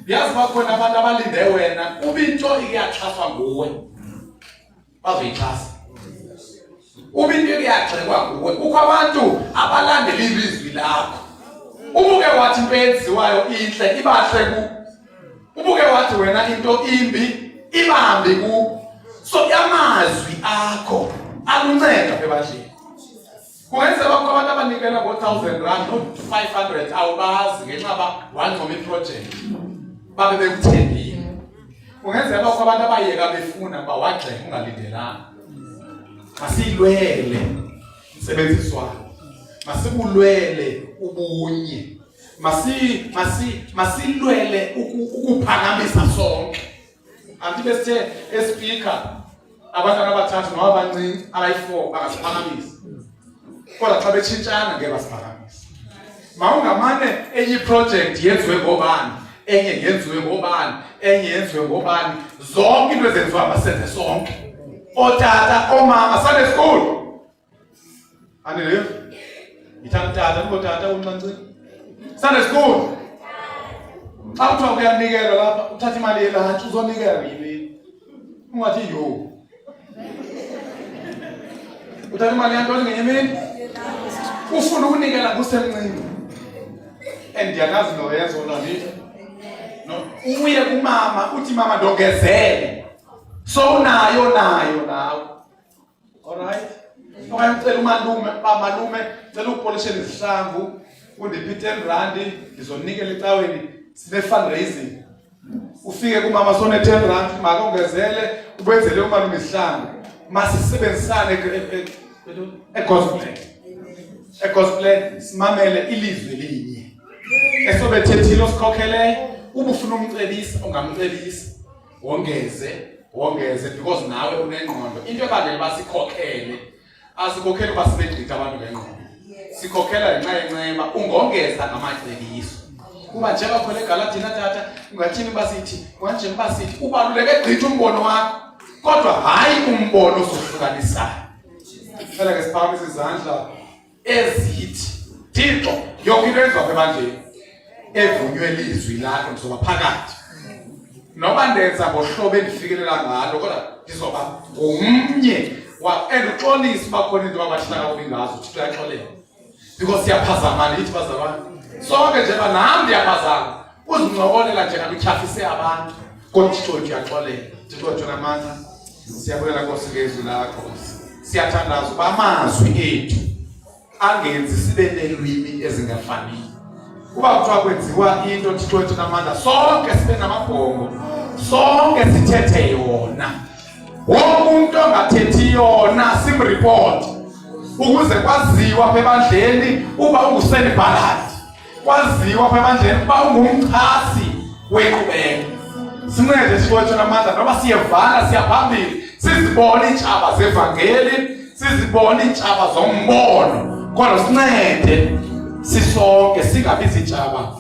Yazi bakhona abantu abalinde wena kuba into iyaxhaswa nguwe bazoyixhasa. Uba into iyagxekwa nguwe kukho abantu abalandela ilizwi lakho. Ubuke wathi into eyenziwayo inhle ibahle ku. Ubuke wathi wena into imbi ibambi ku. So yamazwi akho alunceda ebadleni. Kungenzeka abantu abanikela ngo-1,000 rand no-500 awubazi ngenxa ba wangcoma iproject babe bekuthendile. Kungenzeka abantu abayeka befuna bawagxeka ungalindelanga. Masilwele sebenziswana. Masibulwele ubunye. Masilwele ukuphakamisa sonke. Anti bese speaker abantwana abathathu noma abancinci abayi4 bangasiphakamisa. Kodwa xa betshintshana ngeke basiphakamisa. Mawungamane enye project yenziwe ngobani, enye yenziwe ngobani, enye yenziwe ngobani, zonke into ezenziwa masenze sonke. Otata, omama, Sunday school. Anile? Ithatha ngotata uncancane. Sunday school. Xa kuthiwa kuyanikela lapha, uthatha imali yelunch uzonikela yini? Ungathi yo. Uthatha imali yantoni ngenye imini? Ufuna ukunikela kusemncane. Andiyanazi noyenza onani. No, uye kumama uthi mama ndongezele. So nayo nawe. Alright? Okanye ucela umalume, malume, cela upolishele izihlangu, undiphi 10 rand, ngizonikela ecaweni sine fundraising. Ufike kumama sone 10 rand, makongezele, ubenzele umalume izihlangu. Masisebenzisane gospel simamele ilizwi linye. Esobethethile osikhokheleyo, ubufuna umcebisa ungamcebisa. Wongeze because nawe unengqondo. Into ebandele basikhokhele. Asikhokhele basibegqitha abantu ngengqondo. Sikhokhela ngenxa yencema ungongeza ngamacebiso. Kuba nje bakhole eGalatian tata ungathini basithi, manje basithi ubaluleke gqitha umbono wakho. Kodwa hayi umbono osohlukanisayo. Phela ke siphakamisa izandla ezithi Thixo yonke into enziwa ebandleni evunywe ilizwi lakho ndizoba phakathi. Noba ndenza ngohlobo endifikelela ngalo kodwa ndizoba ngomnye enduxolisa bakhona into abahlala kubingazo uthi uyaxolela. Because siyaphazama lithi bazalwane. Sonke nje nami ndiyaphazama. Uzincokolela nje ngakutyhafise abantu. Kodwa uThixo uyaxolela. Thixo wethu namandla. Siyabonela Nkosi ngezwi lakho. Siyathandaza uba amazwi ethu angenzi sibe nelwimi ezingafaniyo. Kuba kuthiwa kwenziwa into Thixo wethu namandla sonke sibe namabhongo. Sonke sithethe yona. Wonke umuntu ongathethi yona simreport. Ukuze kwaziwa apha ebandleni uba ungusenibhalati. Kwaziwa apha ebandleni uba ungumxhasi wenkqubeko. Sincede Thixo wethu namandla noba siyevala siyaphambili. Sizibone iintshaba zevangeli, sizibone iintshaba zombono. Kodwa sincede sisonke singabi zintshaba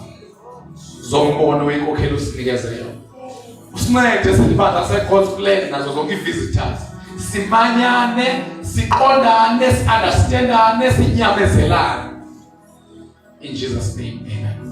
zombono wenkokhelo usinikeze. Usincede silibandla se-God's plan nazo zonke i-visitors. Simanyane, siqondane, si-understandane, sinyamezelane. In Jesus' name, amen.